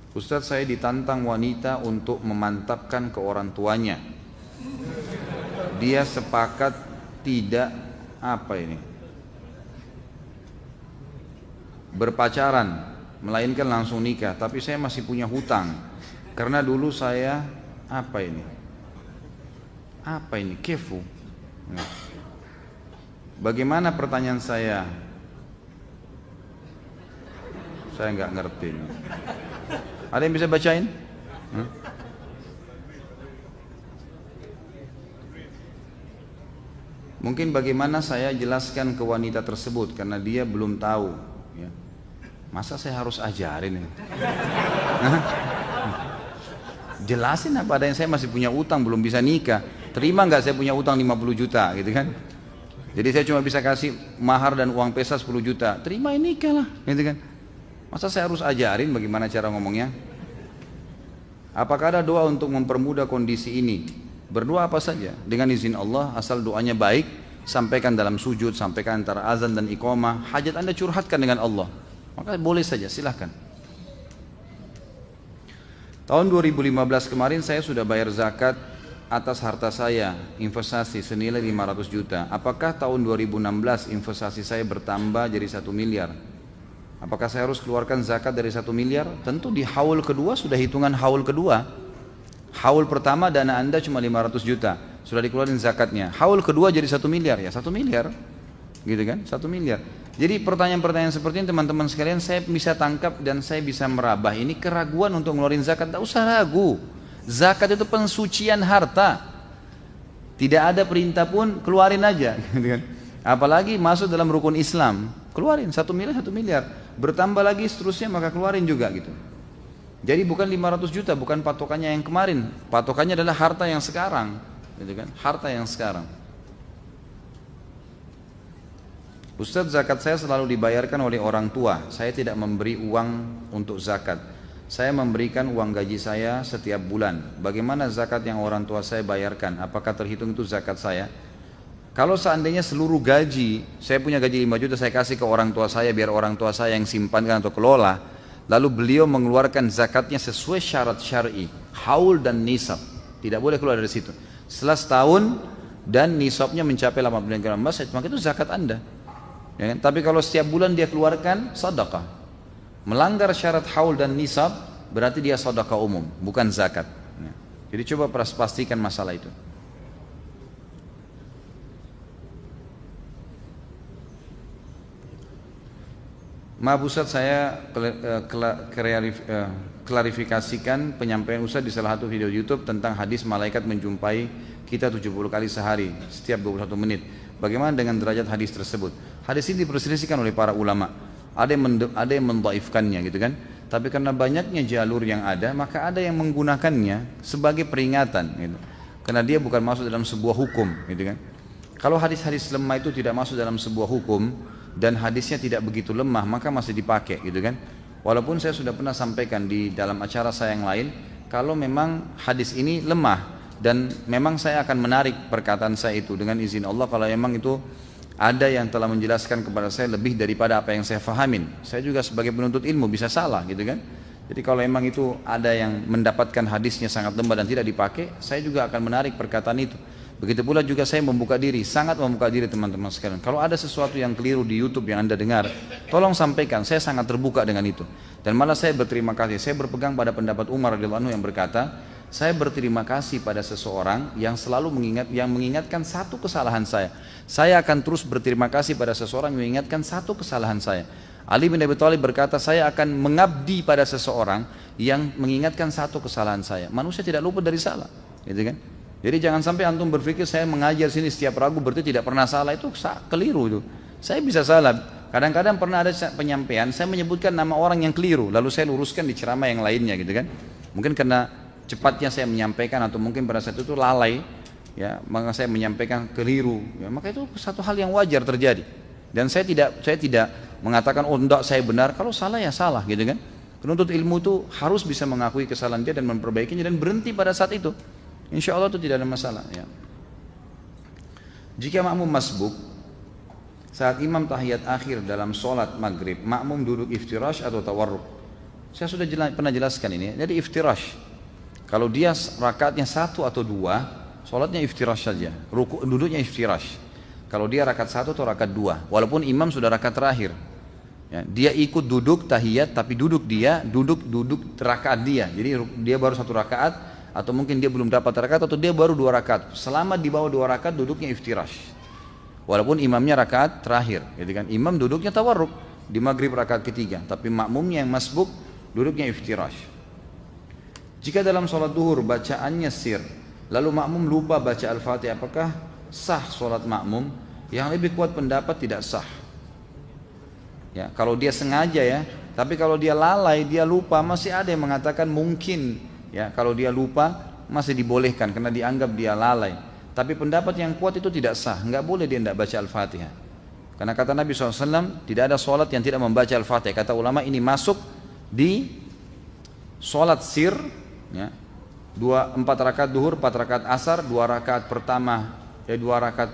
Ustadz, saya ditantang wanita untuk memantapkan ke orang tuanya. Dia sepakat tidak berpacaran, melainkan langsung nikah. Tapi saya masih punya hutang, karena dulu saya kefu. Bagaimana pertanyaan saya? Saya nggak ngerti. Ada yang bisa bacain? Mungkin bagaimana saya jelaskan ke wanita tersebut, karena dia belum tahu, ya. Masa saya harus ajarin ini? Jelasin apa adanya, saya masih punya utang, belum bisa nikah. Terima nggak saya punya utang 50 juta gitu kan? Jadi saya cuma bisa kasih mahar dan uang pesa 10 juta. Terima ini nikah lah, gitu kan? Masa saya harus ajarin bagaimana cara ngomongnya? Apakah ada doa untuk mempermudah kondisi ini? Berdoa apa saja dengan izin Allah, asal doanya baik, sampaikan dalam sujud, sampaikan antara azan dan iqamah. Hajat Anda curhatkan dengan Allah, maka boleh saja, silahkan. Tahun 2015 kemarin saya sudah bayar zakat atas harta saya, investasi senilai 500 juta. Apakah tahun 2016 investasi saya bertambah jadi 1 miliar? Apakah saya harus keluarkan zakat dari 1 miliar? Tentu di haul kedua sudah hitungan haul kedua. Haul pertama dana Anda cuma 500 juta, sudah dikeluarin zakatnya. Haul kedua jadi 1 miliar, ya 1 miliar. Gitu kan? 1 miliar. Jadi pertanyaan-pertanyaan seperti ini teman-teman sekalian saya bisa tangkap dan saya bisa merabah. Ini keraguan untuk ngeluarin zakat, tak usah ragu. Zakat itu pensucian harta. Tidak ada perintah pun, keluarin aja. Gitu kan? Apalagi masuk dalam rukun Islam, keluarin 1 miliar, 1 miliar. Bertambah lagi seterusnya maka keluarin juga gitu. Jadi bukan 500 juta, bukan patokannya yang kemarin. Patokannya adalah harta yang sekarang, gitu kan? Harta yang sekarang. Ustadz, zakat saya selalu dibayarkan oleh orang tua. Saya tidak memberi uang untuk zakat. Saya memberikan uang gaji saya setiap bulan. Bagaimana zakat yang orang tua saya bayarkan? Apakah terhitung itu zakat saya? Kalau seandainya seluruh gaji, saya punya gaji 5 juta, saya kasih ke orang tua saya biar orang tua saya yang simpankan atau kelola, lalu beliau mengeluarkan zakatnya sesuai syarat syar'i, haul dan nisab, tidak boleh keluar dari situ. Setelah setahun dan nisabnya mencapai 80 gram emas, maka itu zakat Anda. Ya kan? Tapi kalau setiap bulan dia keluarkan sedekah, melanggar syarat haul dan nisab, berarti dia sedekah umum, bukan zakat. Ya. Jadi coba pastikan masalah itu. Maaf Ustadz, saya klarifikasikan penyampaian Ustadz di salah satu video YouTube tentang hadis malaikat menjumpai kita 70 kali sehari setiap 21 menit. Bagaimana dengan derajat hadis tersebut? Hadis ini diperselisihkan oleh para ulama. Ada yang mendhaifkannya gitu kan. Tapi karena banyaknya jalur yang ada, maka ada yang menggunakannya sebagai peringatan gitu. Karena dia bukan masuk dalam sebuah hukum gitu kan. Kalau hadis-hadis lemah itu tidak masuk dalam sebuah hukum dan hadisnya tidak begitu lemah, maka masih dipakai gitu kan. Walaupun saya sudah pernah sampaikan di dalam acara saya yang lain, kalau memang hadis ini lemah dan memang saya akan menarik perkataan saya itu dengan izin Allah kalau memang itu ada yang telah menjelaskan kepada saya lebih daripada apa yang saya fahamin. Saya juga sebagai penuntut ilmu bisa salah gitu kan. Jadi kalau memang itu ada yang mendapatkan hadisnya sangat lemah dan tidak dipakai, saya juga akan menarik perkataan itu. Begitu pula juga saya membuka diri, sangat membuka diri teman-teman sekalian. Kalau ada sesuatu yang keliru di YouTube yang Anda dengar, tolong sampaikan, saya sangat terbuka dengan itu. Dan malah saya berterima kasih, saya berpegang pada pendapat Umar radhiyallahu anhu yang berkata, saya berterima kasih pada seseorang yang selalu mengingatkan satu kesalahan saya. Saya akan terus berterima kasih pada seseorang yang mengingatkan satu kesalahan saya. Ali bin Abi Thalib berkata, saya akan mengabdi pada seseorang yang mengingatkan satu kesalahan saya. Manusia tidak luput dari salah, gitu kan? Jadi jangan sampai antum berpikir saya mengajar sini setiap ragu berarti tidak pernah salah, itu keliru itu. Saya bisa salah. Kadang-kadang pernah ada penyampaian saya menyebutkan nama orang yang keliru, lalu saya luruskan di ceramah yang lainnya gitu kan. Mungkin karena cepatnya saya menyampaikan atau mungkin pada saat itu lalai, ya, maka saya menyampaikan keliru. Ya, maka itu satu hal yang wajar terjadi. Dan saya tidak mengatakan oh enggak saya benar, kalau salah ya salah gitu kan. Penuntut ilmu itu harus bisa mengakui kesalahan dia dan memperbaikinya dan berhenti pada saat itu. Insya Allah itu tidak ada masalah ya. Jika makmum masbuk saat imam tahiyat akhir dalam sholat maghrib, makmum duduk iftirash atau tawarruk? Saya sudah pernah jelaskan ini. Jadi iftirash, kalau dia rakaatnya 1 atau 2, sholatnya iftirash saja, duduknya iftirash. Kalau dia rakaat 1 atau rakaat 2, walaupun imam sudah rakaat terakhir, ya, dia ikut duduk tahiyat tapi duduk rakaat dia. Jadi dia baru 1 rakaat atau mungkin dia belum dapat rakaat atau dia baru 2 rakaat. Selama di bawah 2 rakaat duduknya iftirash. Walaupun imamnya rakaat terakhir, gitu kan? Imam duduknya tawarruk di maghrib rakaat ketiga, tapi makmumnya yang masbuk duduknya iftirash. Jika dalam sholat duhur bacaannya sir, lalu makmum lupa baca Al-Fatihah, apakah sah sholat makmum? Yang lebih kuat pendapat tidak sah. Ya, kalau dia sengaja ya, tapi kalau dia lalai, dia lupa, masih ada yang mengatakan mungkin. Ya, kalau dia lupa masih dibolehkan karena dianggap dia lalai. Tapi pendapat yang kuat itu tidak sah, nggak boleh dia tidak baca Al-Fatihah. Karena kata Nabi SAW, tidak ada sholat yang tidak membaca Al-Fatihah. Kata ulama ini masuk di sholat sir, ya, 4 rakaat duhur, 4 rakaat asar, 2 rakaat pertama, 2 rakaat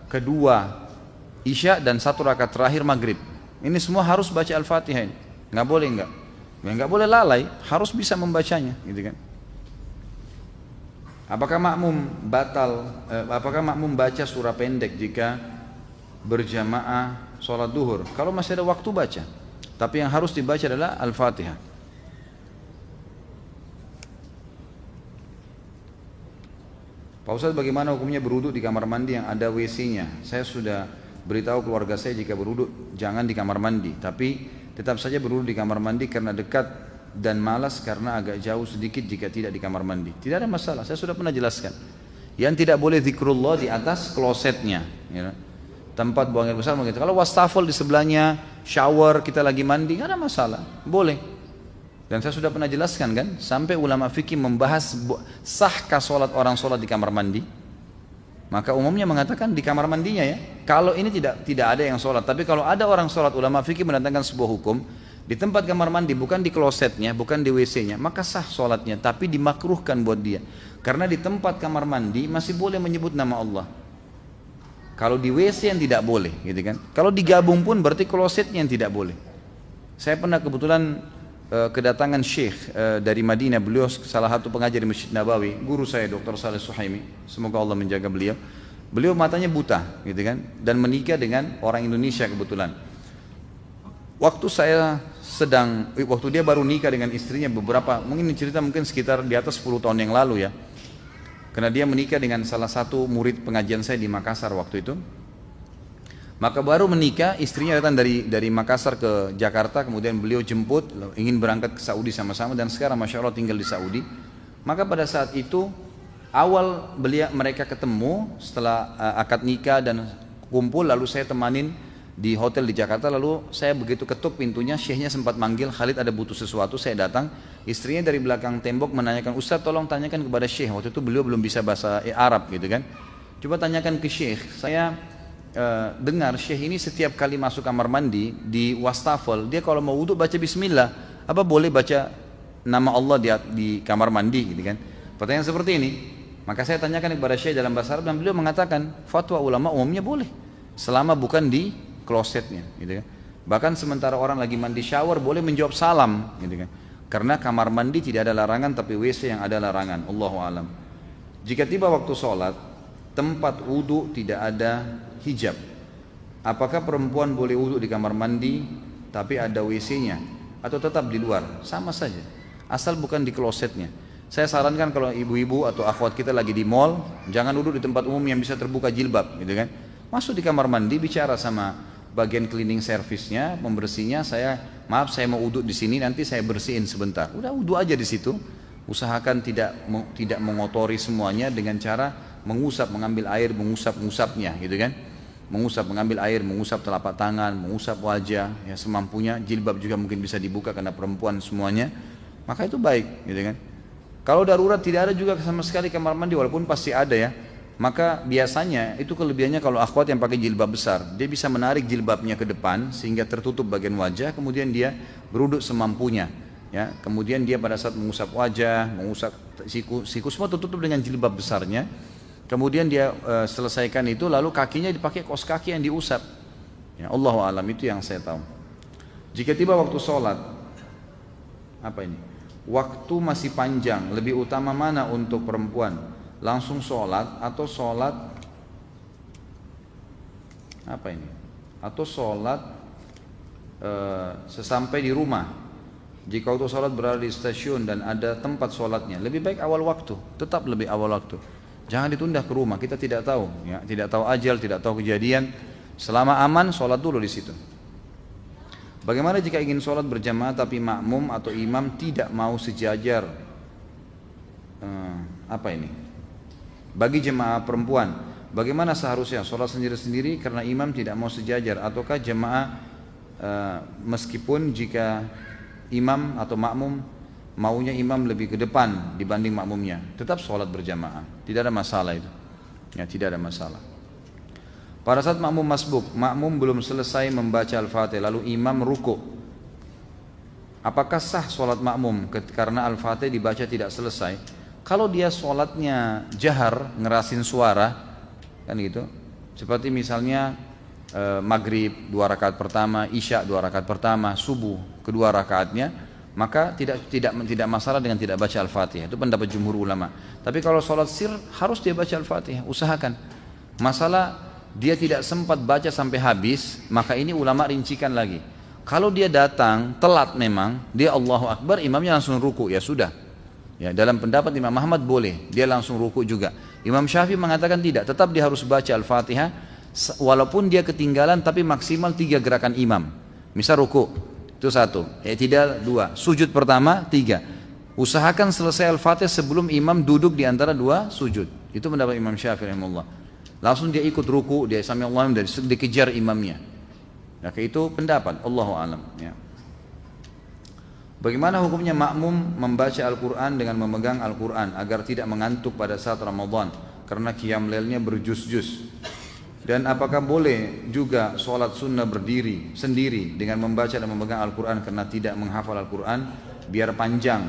kedua isya dan 1 rakaat terakhir maghrib. Ini semua harus baca Al-Fatihah ini, nggak boleh nggak. Ya, nggak boleh lalai, harus bisa membacanya, gitu kan? Apakah makmum baca surah pendek jika berjamaah sholat duhur? Kalau masih ada waktu baca, tapi yang harus dibaca adalah Al-Fatihah. Pak Ustadz, bagaimana hukumnya berwuduk di kamar mandi yang ada WC-nya? Saya sudah beritahu keluarga saya jika berwuduk jangan di kamar mandi, tapi tetap saja berwuduk di kamar mandi karena dekat dan malas karena agak jauh sedikit jika tidak di kamar mandi. Tidak ada masalah, saya sudah pernah jelaskan. Yang tidak boleh zikrullah di atas klosetnya, ya. Tempat buang air besar begitu. Kalau wastafel di sebelahnya, shower kita lagi mandi, nggak ada masalah, boleh. Dan saya sudah pernah jelaskan kan, sampai ulama fikih membahas sahkah sholat orang sholat di kamar mandi. Maka umumnya mengatakan di kamar mandinya ya. Kalau ini tidak ada yang sholat, tapi kalau ada orang sholat, ulama fikih mendatangkan sebuah hukum di tempat kamar mandi, bukan di klosetnya, bukan di WC-nya, maka sah sholatnya, tapi dimakruhkan buat dia. Karena di tempat kamar mandi masih boleh menyebut nama Allah. Kalau di WC yang tidak boleh, gitu kan? Kalau digabung pun berarti klosetnya yang tidak boleh. Saya pernah kebetulan kedatangan Syekh dari Madinah, beliau salah satu pengajar di Masjid Nabawi, guru saya Dr. Saleh Suhaimi, semoga Allah menjaga beliau. Beliau matanya buta, gitu kan, dan menikah dengan orang Indonesia kebetulan. Waktu dia baru nikah dengan istrinya mungkin cerita sekitar di atas 10 tahun yang lalu ya. Karena dia menikah dengan salah satu murid pengajian saya di Makassar waktu itu. Maka baru menikah, istrinya datang dari Makassar ke Jakarta, kemudian beliau jemput, ingin berangkat ke Saudi sama-sama, dan sekarang Masya Allah tinggal di Saudi. Maka pada saat itu, awal mereka ketemu, setelah akad nikah dan kumpul, lalu saya temanin di hotel di Jakarta, lalu saya begitu ketuk pintunya, syekhnya sempat manggil, Khalid ada butuh sesuatu, saya datang, istrinya dari belakang tembok menanyakan, Ustaz tolong tanyakan kepada syekh, waktu itu beliau belum bisa bahasa Arab gitu kan, coba tanyakan ke syekh, saya dengar syekh ini setiap kali masuk kamar mandi di wastafel, dia kalau mau wudhu baca bismillah, apa boleh baca nama Allah di kamar mandi gitu kan. Pertanyaan seperti ini, Maka saya tanyakan kepada Syekh dalam bahasa Arab dan beliau mengatakan fatwa ulama umumnya boleh selama bukan di klosetnya, gitu kan. Bahkan sementara orang lagi mandi shower boleh menjawab salam, gitu kan. Karena kamar mandi tidak ada larangan, tapi WC yang ada larangan. Allahu alam. Jika tiba waktu sholat, tempat wudhu tidak ada hijab, apakah perempuan boleh wudhu di kamar mandi tapi ada WC-nya, atau tetap di luar? Sama saja, asal bukan di klosetnya. Saya sarankan kalau ibu-ibu atau akhwat kita lagi di mall, jangan duduk di tempat umum yang bisa terbuka jilbab, gitu kan. Masuk di kamar mandi, bicara sama bagian cleaning service-nya, pembersihnya, maaf saya mau wudhu di sini, nanti saya bersihin sebentar. Udah wudhu aja di situ. Usahakan tidak mengotori semuanya dengan cara mengusap, mengambil air, mengusapnya, gitu kan. Mengambil air, mengusap telapak tangan, mengusap wajah, ya semampunya. Jilbab juga mungkin bisa dibuka karena perempuan semuanya. Maka itu baik, gitu kan. Kalau darurat tidak ada juga sama sekali kamar mandi, walaupun pasti ada ya, maka biasanya itu kelebihannya kalau akhwat yang pakai jilbab besar, dia bisa menarik jilbabnya ke depan sehingga tertutup bagian wajah, kemudian dia beruduk semampunya, ya. Kemudian dia pada saat mengusap wajah, mengusap siku semua tertutup dengan jilbab besarnya. Kemudian dia selesaikan itu, lalu kakinya dipakai kaos kaki yang diusap. Ya, Allahu alam, itu yang saya tahu. Jika tiba waktu sholat, apa ini? Waktu masih panjang, lebih utama mana untuk perempuan? Langsung sholat atau sholat apa ini? Atau sholat sesampai di rumah? Jika waktu sholat berada di stasiun dan ada tempat sholatnya, lebih baik awal waktu, tetap lebih awal waktu. Jangan ditunda ke rumah, kita tidak tahu, ya, tidak tahu ajal, tidak tahu kejadian. Selama aman, sholat dulu di situ. Bagaimana jika ingin sholat berjamaah tapi makmum atau imam tidak mau sejajar? Apa ini? Bagi jemaah perempuan, bagaimana seharusnya sholat sendiri-sendiri karena imam tidak mau sejajar? Ataukah jemaah meskipun jika imam atau makmum maunya imam lebih ke depan dibanding makmumnya, tetap sholat berjamaah, tidak ada masalah itu, ya, tidak ada masalah. Pada saat makmum masbuk, makmum belum selesai membaca Al-Fatihah lalu imam ruku', apakah sah sholat makmum karena Al-Fatihah dibaca tidak selesai? Kalau dia sholatnya jahar, ngerasin suara, kan gitu, seperti misalnya maghrib 2 rakaat pertama, isya 2 rakaat pertama, subuh kedua rakaatnya, maka tidak masalah dengan tidak baca Al-Fatihah. Itu pendapat jumhur ulama. Tapi kalau sholat sir harus dia baca Al-Fatihah, usahakan. Masalah dia tidak sempat baca sampai habis, maka ini ulama rincikan lagi. Kalau dia datang telat memang, dia Allahu Akbar, imamnya langsung ruku, ya sudah. Ya, dalam pendapat Imam Ahmad boleh, dia langsung ruku juga. Imam Syafi'i mengatakan tidak, tetap dia harus baca Al-Fatihah, walaupun dia ketinggalan tapi maksimal 3 gerakan imam. Misal ruku, itu 1, i'tidal 2, sujud pertama 3. Usahakan selesai Al-Fatihah sebelum imam duduk di antara 2 sujud. Itu pendapat Imam Syafi'i rahimahullah. Langsung dia ikut ruku, dia sami Allah dan dikejar imamnya. Nah, itu pendapat Allahu alam, ya. Bagaimana hukumnya makmum membaca Al-Quran dengan memegang Al-Quran agar tidak mengantuk pada saat Ramadan karena qiyam lailnya berjuz-juz? Dan apakah boleh juga sholat sunnah berdiri sendiri dengan membaca dan memegang Al-Quran karena tidak menghafal Al-Quran biar panjang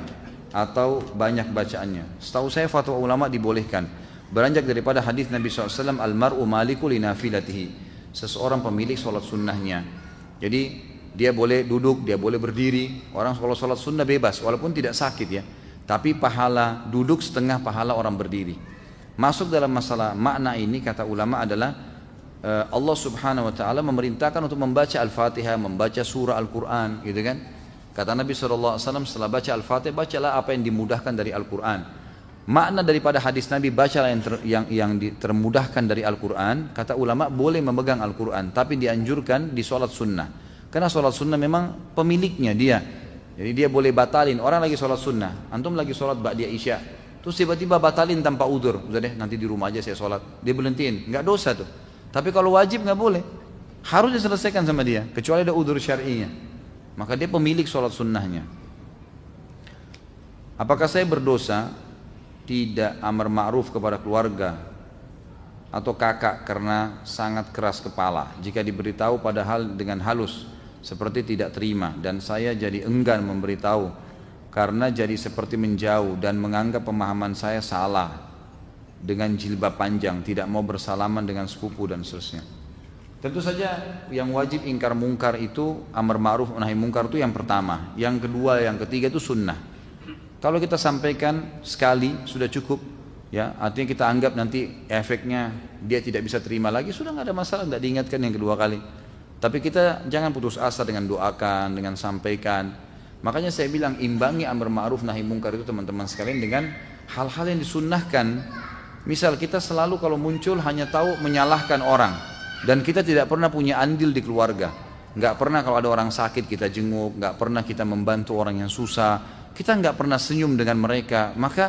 atau banyak bacaannya? Setahu saya fatwa ulama dibolehkan. Beranjak daripada hadis Nabi SAW, Al-mar'u maliku li nafilatihi, seseorang pemilik sholat sunnahnya. Jadi dia boleh duduk, dia boleh berdiri. Orang kalau sholat sunnah bebas, walaupun tidak sakit ya. Tapi pahala duduk setengah pahala orang berdiri. Masuk dalam masalah makna ini, kata ulama adalah Allah Subhanahu Wa Taala memerintahkan untuk membaca Al-Fatihah, membaca surah Al-Quran, gitu kan? Kata Nabi SAW, setelah baca Al-Fatihah, bacalah apa yang dimudahkan dari Al-Quran. Makna daripada hadis Nabi, bacalah yang termudahkan dari Al-Quran. Kata ulama boleh memegang Al-Quran, tapi dianjurkan di sholat sunnah. Karena sholat sunnah memang pemiliknya dia. Jadi dia boleh batalin. Orang lagi sholat sunnah, antum lagi sholat ba'diyah isya, terus tiba-tiba batalin tanpa udur. Udah deh, nanti di rumah aja saya sholat. Dia berhentiin, nggak dosa tuh. Tapi kalau wajib nggak boleh, harus diselesaikan sama dia, kecuali ada udur syar'inya. Maka dia pemilik sholat sunnahnya. Apakah saya berdosa tidak amar ma'ruf kepada keluarga atau kakak karena sangat keras kepala jika diberitahu padahal dengan halus seperti tidak terima, dan saya jadi enggan memberitahu karena jadi seperti menjauh dan menganggap pemahaman saya salah? dengan jilbab panjang, tidak mau bersalaman dengan sepupu dan seterusnya. Tentu saja yang wajib ingkar mungkar itu, amar ma'ruf nahi mungkar itu yang pertama. Yang kedua, yang ketiga itu sunnah. Kalau kita sampaikan sekali sudah cukup, ya artinya kita anggap nanti efeknya dia tidak bisa terima lagi, sudah nggak ada masalah, nggak diingatkan yang kedua kali. Tapi kita jangan putus asa dengan doakan, dengan sampaikan. Makanya saya bilang imbangi amar ma'ruf nahi mungkar itu teman-teman sekalian dengan hal-hal yang disunnahkan. Misal kita selalu kalau muncul hanya tahu menyalahkan orang, dan kita tidak pernah punya andil di keluarga. Nggak pernah kalau ada orang sakit kita jenguk, nggak pernah kita membantu orang yang susah, kita nggak pernah senyum dengan mereka. Maka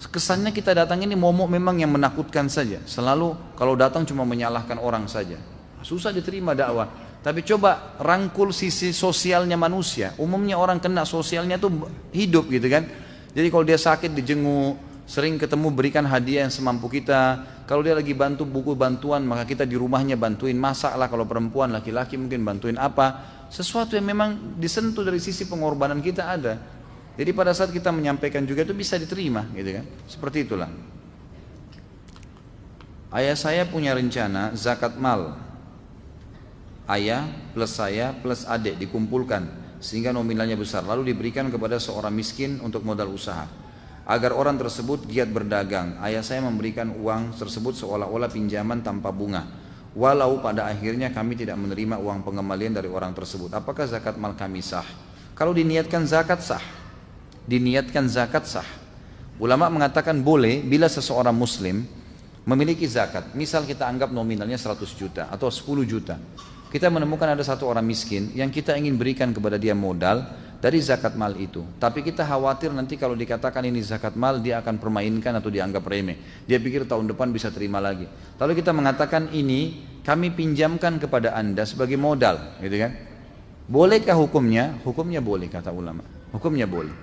kesannya kita datang ini momok memang yang menakutkan saja. Selalu kalau datang cuma menyalahkan orang saja, susah diterima dakwah. Tapi coba rangkul sisi sosialnya manusia. Umumnya orang kena sosialnya tuh hidup gitu kan. Jadi kalau dia sakit dijenguk, sering ketemu, berikan hadiah yang semampu kita. Kalau dia lagi bantu buku bantuan, maka kita di rumahnya bantuin masak lah. Kalau perempuan, laki-laki mungkin bantuin apa, sesuatu yang memang disentuh dari sisi pengorbanan kita ada. Jadi pada saat kita menyampaikan juga itu bisa diterima gitu kan. Seperti itulah. Ayah saya punya rencana zakat mal. Ayah plus saya plus adik dikumpulkan sehingga nominalnya besar, lalu diberikan kepada seorang miskin untuk modal usaha agar orang tersebut giat berdagang. Ayah saya memberikan uang tersebut seolah-olah pinjaman tanpa bunga, walau pada akhirnya kami tidak menerima uang pengembalian dari orang tersebut. Apakah zakat mal kami sah? Kalau diniatkan zakat sah. Diniatkan zakat sah. Ulama mengatakan boleh bila seseorang muslim memiliki zakat. Misal kita anggap nominalnya 100 juta atau 10 juta. Kita menemukan ada satu orang miskin yang kita ingin berikan kepada dia modal dari zakat mal itu. Tapi kita khawatir nanti kalau dikatakan ini zakat mal, dia akan permainkan atau dianggap remeh. Dia pikir tahun depan bisa terima lagi. Lalu kita mengatakan ini kami pinjamkan kepada anda sebagai modal, gitu kan? Bolehkah hukumnya? Hukumnya boleh kata ulama. Hukumnya boleh.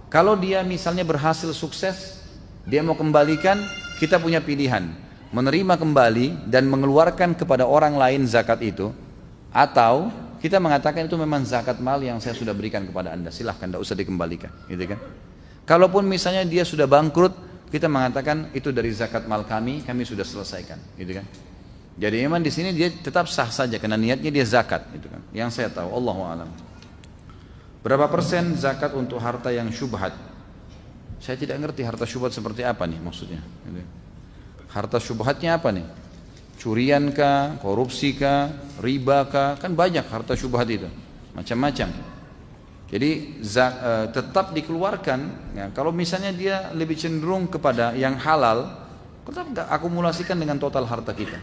Kalau dia misalnya berhasil sukses, dia mau kembalikan, kita punya pilihan. Menerima kembali dan mengeluarkan kepada orang lain zakat itu, atau kita mengatakan itu memang zakat mal yang saya sudah berikan kepada anda, silahkan, tidak usah dikembalikan, gitu kan? Kalaupun misalnya dia sudah bangkrut, kita mengatakan itu dari zakat mal kami sudah selesaikan, gitu kan? Jadi memang di sini dia tetap sah saja karena niatnya dia zakat, gitu kan? Yang saya tahu, Allahu a'lam. Berapa persen zakat untuk harta yang syubhat? Saya tidak ngerti harta syubhat seperti apa nih maksudnya. Gitu. Harta syubhatnya apa nih? Curian kah, korupsi kah, riba kah? Kan banyak harta syubhat itu, macam-macam. Jadi tetap dikeluarkan. Ya, kalau misalnya dia lebih cenderung kepada yang halal, tetap akumulasikan dengan total harta kita.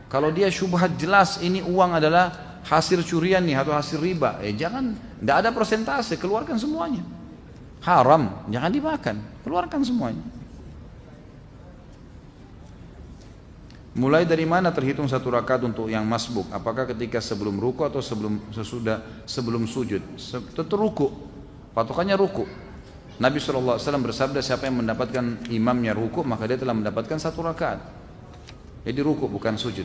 Kalau dia syubhat jelas ini uang adalah hasil curian nih atau hasil riba, jangan, tidak ada persentase, keluarkan semuanya. Haram, jangan dimakan, keluarkan semuanya. Mulai dari mana terhitung satu rakaat untuk yang masbuk? Apakah ketika sebelum ruku atau sebelum sujud? Tentu ruku. Patokannya ruku. Nabi SAW bersabda, siapa yang mendapatkan imamnya ruku, maka dia telah mendapatkan satu rakaat. Jadi ruku bukan sujud.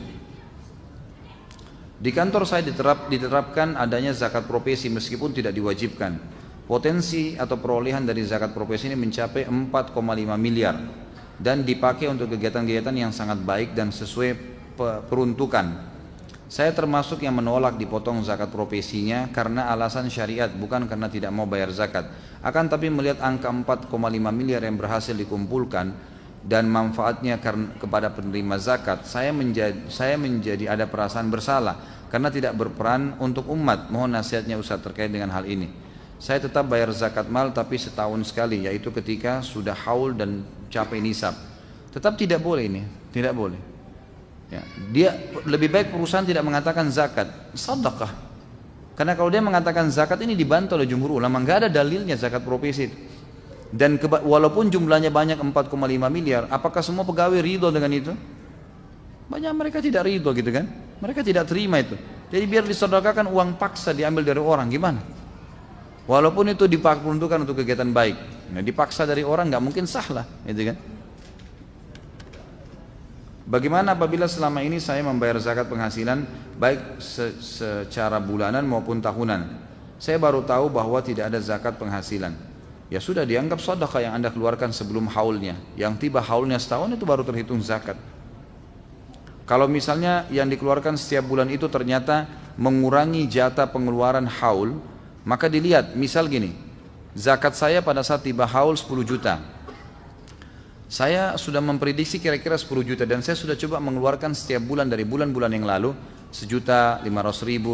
Di kantor saya diterapkan adanya zakat profesi meskipun tidak diwajibkan. Potensi atau perolehan dari zakat profesi ini mencapai 4,5 miliar. Dan dipakai untuk kegiatan-kegiatan yang sangat baik dan sesuai peruntukan. Saya termasuk yang menolak dipotong zakat profesinya karena alasan syariat, bukan karena tidak mau bayar zakat. Akan tapi melihat angka 4,5 miliar yang berhasil dikumpulkan dan manfaatnya kepada penerima zakat, saya menjadi ada perasaan bersalah karena tidak berperan untuk umat. Mohon nasihatnya Ustaz terkait dengan hal ini. Saya tetap bayar zakat mal tapi setahun sekali, yaitu ketika sudah haul dan capai nisab. Tetap tidak boleh ini, tidak boleh. Ya, dia lebih baik perusahaan tidak mengatakan zakat, sedekah. Karena kalau dia mengatakan zakat ini dibantah oleh jumhur ulama, nggak ada dalilnya zakat profesi itu. Dan walaupun jumlahnya banyak 4,5 miliar, apakah semua pegawai ridho dengan itu? Banyak mereka tidak ridho gitu kan? Mereka tidak terima itu. Jadi biar disedekahkan, uang paksa diambil dari orang, gimana? Walaupun itu diperuntukkan untuk kegiatan baik, nah, dipaksa dari orang nggak mungkin sah lah, gitu kan? Bagaimana apabila selama ini saya membayar zakat penghasilan baik secara bulanan maupun tahunan? Saya baru tahu bahwa tidak ada zakat penghasilan. ya sudah dianggap sedekah yang Anda keluarkan sebelum haulnya. Yang tiba haulnya setahun itu baru terhitung zakat. Kalau misalnya yang dikeluarkan setiap bulan itu ternyata mengurangi jatah pengeluaran haul, maka dilihat, misal gini, zakat saya pada saat tiba haul 10 juta. Saya sudah memprediksi kira-kira 10 juta dan saya sudah coba mengeluarkan setiap bulan dari bulan-bulan yang lalu 1.500.000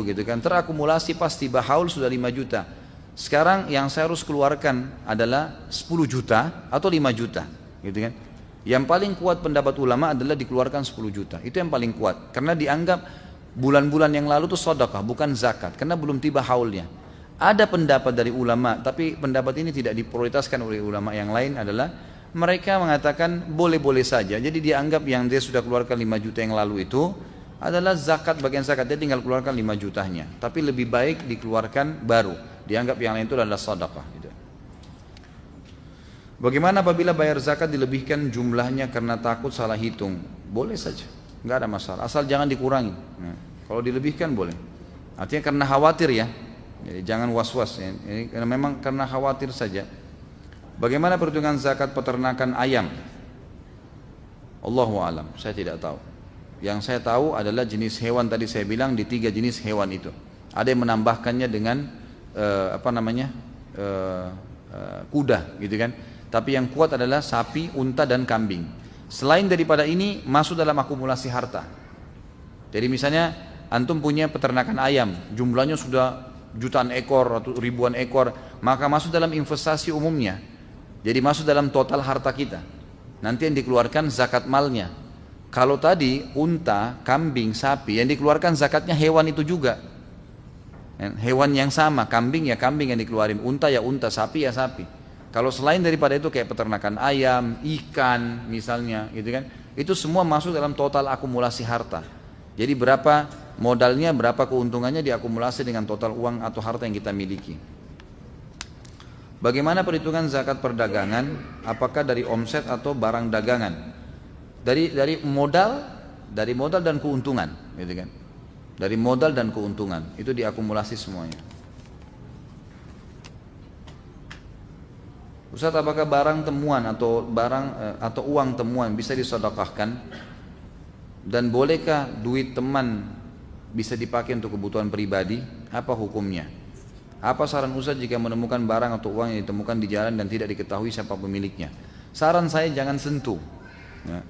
gitu kan, terakumulasi pas tiba haul sudah 5 juta. Sekarang yang saya harus keluarkan adalah 10 juta atau 5 juta gitu kan. Yang paling kuat pendapat ulama adalah dikeluarkan 10 juta, itu yang paling kuat karena dianggap bulan-bulan yang lalu itu sedekah bukan zakat karena belum tiba haulnya. Ada pendapat dari ulama, tapi pendapat ini tidak diprioritaskan oleh ulama yang lain, adalah mereka mengatakan boleh-boleh saja. Jadi dianggap yang dia sudah keluarkan 5 juta yang lalu itu adalah zakat, bagian zakat, dia tinggal keluarkan 5 jutanya. Tapi lebih baik dikeluarkan baru, dianggap yang lain itu adalah sedekah gitu. Bagaimana apabila bayar zakat dilebihkan jumlahnya karena takut salah hitung? Boleh saja, nggak ada masalah, asal jangan dikurangi. Nah, kalau dilebihkan boleh, artinya karena khawatir ya. Jadi jangan was-was ya. Ini memang karena khawatir saja. Bagaimana perhitungan zakat peternakan ayam? Allahu alam, saya tidak tahu. Yang saya tahu adalah jenis hewan tadi saya bilang di 3 jenis hewan itu. Ada yang menambahkannya dengan kuda gitu kan. Tapi yang kuat adalah sapi, unta dan kambing. Selain daripada ini masuk dalam akumulasi harta. Jadi misalnya antum punya peternakan ayam, jumlahnya sudah jutaan ekor atau ribuan ekor, maka masuk dalam investasi umumnya. Jadi masuk dalam total harta kita. Nanti yang dikeluarkan zakat malnya. Kalau tadi unta, kambing, sapi, yang dikeluarkan zakatnya hewan itu juga. Hewan yang sama, kambing ya kambing yang dikeluarin, unta ya unta, sapi ya sapi. Kalau selain daripada itu kayak peternakan ayam, ikan misalnya gitu kan, itu semua masuk dalam total akumulasi harta. Jadi berapa modalnya, berapa keuntungannya diakumulasi dengan total uang atau harta yang kita miliki. Bagaimana perhitungan zakat perdagangan? Apakah dari omset atau barang dagangan? Dari modal dan keuntungan, gitu kan? Dari modal dan keuntungan itu diakumulasi semuanya. Ustaz, apakah barang temuan atau uang temuan bisa disedekahkan? Dan bolehkah duit teman bisa dipakai untuk kebutuhan pribadi? Apa hukumnya? Apa saran Ustaz jika menemukan barang atau uang yang ditemukan di jalan dan tidak diketahui siapa pemiliknya? Saran saya jangan sentuh ya.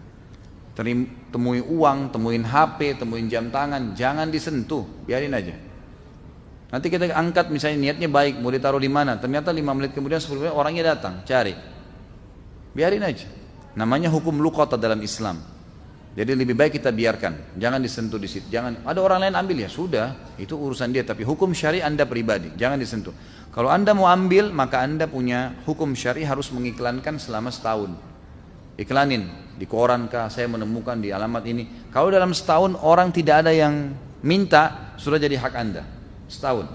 Temui uang, temuin HP, temuin jam tangan, jangan disentuh, biarin aja. Nanti kita angkat misalnya niatnya baik, mau ditaruh di mana, ternyata 5 menit kemudian 10 menit orangnya datang, cari. Biarin aja. Namanya hukum luqata dalam Islam. Jadi lebih baik kita biarkan, jangan disentuh di situ. Jangan ada orang lain ambil ya sudah, itu urusan dia. Tapi hukum syari Anda pribadi, jangan disentuh. Kalau Anda mau ambil, maka Anda punya hukum syari harus mengiklankan selama setahun. Iklanin di koran kah, saya menemukan di alamat ini. Kalau dalam setahun orang tidak ada yang minta, sudah jadi hak Anda. Setahun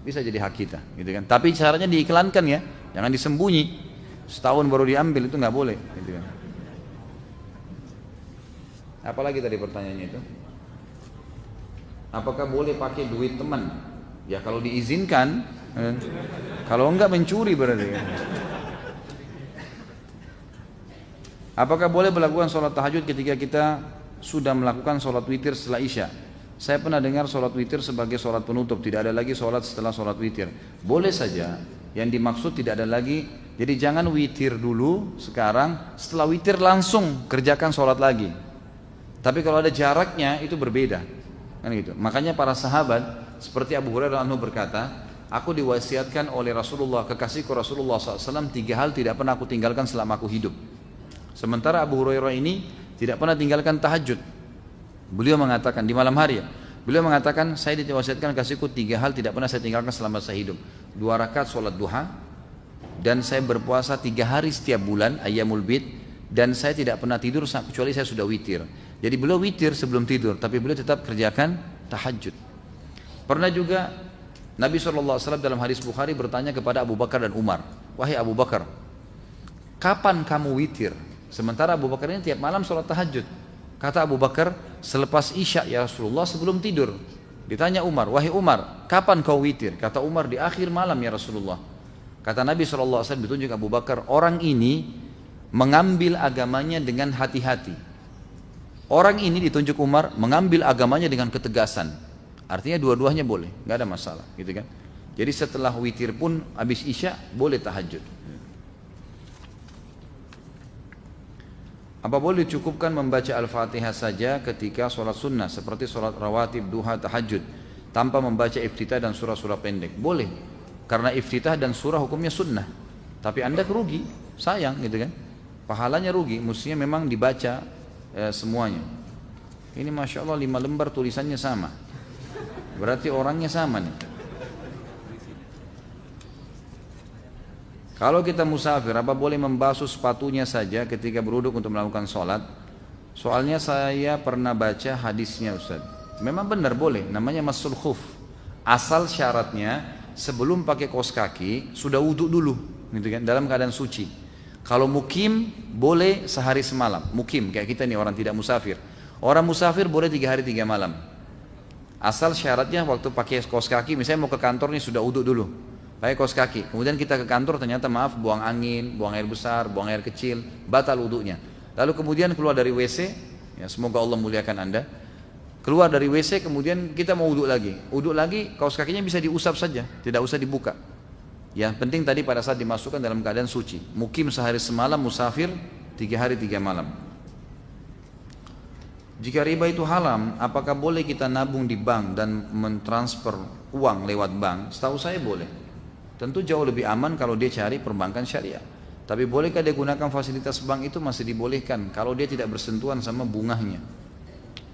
bisa jadi hak kita, gitu kan. Tapi caranya diiklankan ya, jangan disembunyi. Setahun baru diambil itu nggak boleh, gitu kan. Apalagi tadi pertanyaannya itu? Apakah boleh pakai duit teman? Ya kalau diizinkan, kalau enggak mencuri berarti. Apakah boleh melakukan sholat tahajud ketika kita sudah melakukan sholat witir setelah isya? Saya pernah dengar sholat witir sebagai sholat penutup, tidak ada lagi sholat setelah sholat witir. Boleh saja, yang dimaksud tidak ada lagi. Jadi jangan witir dulu sekarang, setelah witir langsung kerjakan sholat lagi. Tapi kalau ada jaraknya itu berbeda, kan gitu. Makanya para sahabat seperti Abu Hurairah anhu berkata, aku diwasiatkan oleh Rasulullah, kekasihku Rasulullah SAW, 3 hal tidak pernah aku tinggalkan selama aku hidup. Sementara Abu Hurairah ini tidak pernah tinggalkan tahajud. Beliau mengatakan di malam hari ya, beliau mengatakan saya diwasiatkan kekasihku 3 hal tidak pernah saya tinggalkan selama saya hidup. 2 rakaat sholat duha, dan saya berpuasa 3 hari setiap bulan ayyamul bid, dan saya tidak pernah tidur kecuali saya sudah witir. Jadi beliau witir sebelum tidur, tapi beliau tetap kerjakan tahajud. Pernah juga Nabi SAW dalam hadis Bukhari bertanya kepada Abu Bakar dan Umar, wahai Abu Bakar, kapan kamu witir? Sementara Abu Bakar ini tiap malam sholat tahajud. Kata Abu Bakar, selepas isya ya Rasulullah, sebelum tidur. Ditanya Umar, wahai Umar, kapan kau witir? Kata Umar, di akhir malam ya Rasulullah. Kata Nabi SAW ditunjuk Abu Bakar, orang ini mengambil agamanya dengan hati-hati. Orang ini ditunjuk Umar mengambil agamanya dengan ketegasan. Artinya dua-duanya boleh, nggak ada masalah, gitu kan? Jadi setelah witir pun habis isya boleh tahajud. Apa boleh cukupkan membaca Al-Fatihah saja ketika sholat sunnah seperti sholat rawatib, duha, tahajud tanpa membaca iftitah dan surah-surah pendek? Boleh, karena iftitah dan surah hukumnya sunnah. Tapi anda kerugi, sayang gitu kan? Pahalanya rugi, mestinya memang dibaca semuanya. Ini Masya Allah 5 lembar tulisannya sama, berarti orangnya sama nih. Kalau kita musafir, apa boleh membasuh sepatunya saja ketika beruduk untuk melakukan sholat? Soalnya saya pernah baca hadisnya Ustaz. Memang benar boleh, namanya masul khuf. Asal syaratnya sebelum pakai kaos kaki sudah wudhu dulu, gitu kan? Dalam keadaan suci. Kalau mukim boleh sehari semalam. Mukim kayak kita nih orang tidak musafir. Orang musafir boleh 3 hari 3 malam. Asal syaratnya waktu pakai kaos kaki, misalnya mau ke kantor nih sudah wudhu dulu. Pakai kaos kaki, kemudian kita ke kantor ternyata maaf buang angin, buang air besar, buang air kecil, batal wudunya. Lalu kemudian keluar dari WC, ya semoga Allah muliakan anda. Keluar dari WC kemudian kita mau wudhu lagi, kaos kakinya bisa diusap saja, tidak usah dibuka. Yang penting tadi pada saat dimasukkan dalam keadaan suci. Mukim sehari semalam, musafir 3 hari 3 malam. Jika riba itu haram, apakah boleh kita nabung di bank dan mentransfer uang lewat bank? Setahu saya boleh. Tentu jauh lebih aman kalau dia cari perbankan syariah. Tapi bolehkah dia gunakan fasilitas bank itu? Masih dibolehkan kalau dia tidak bersentuhan sama bunganya.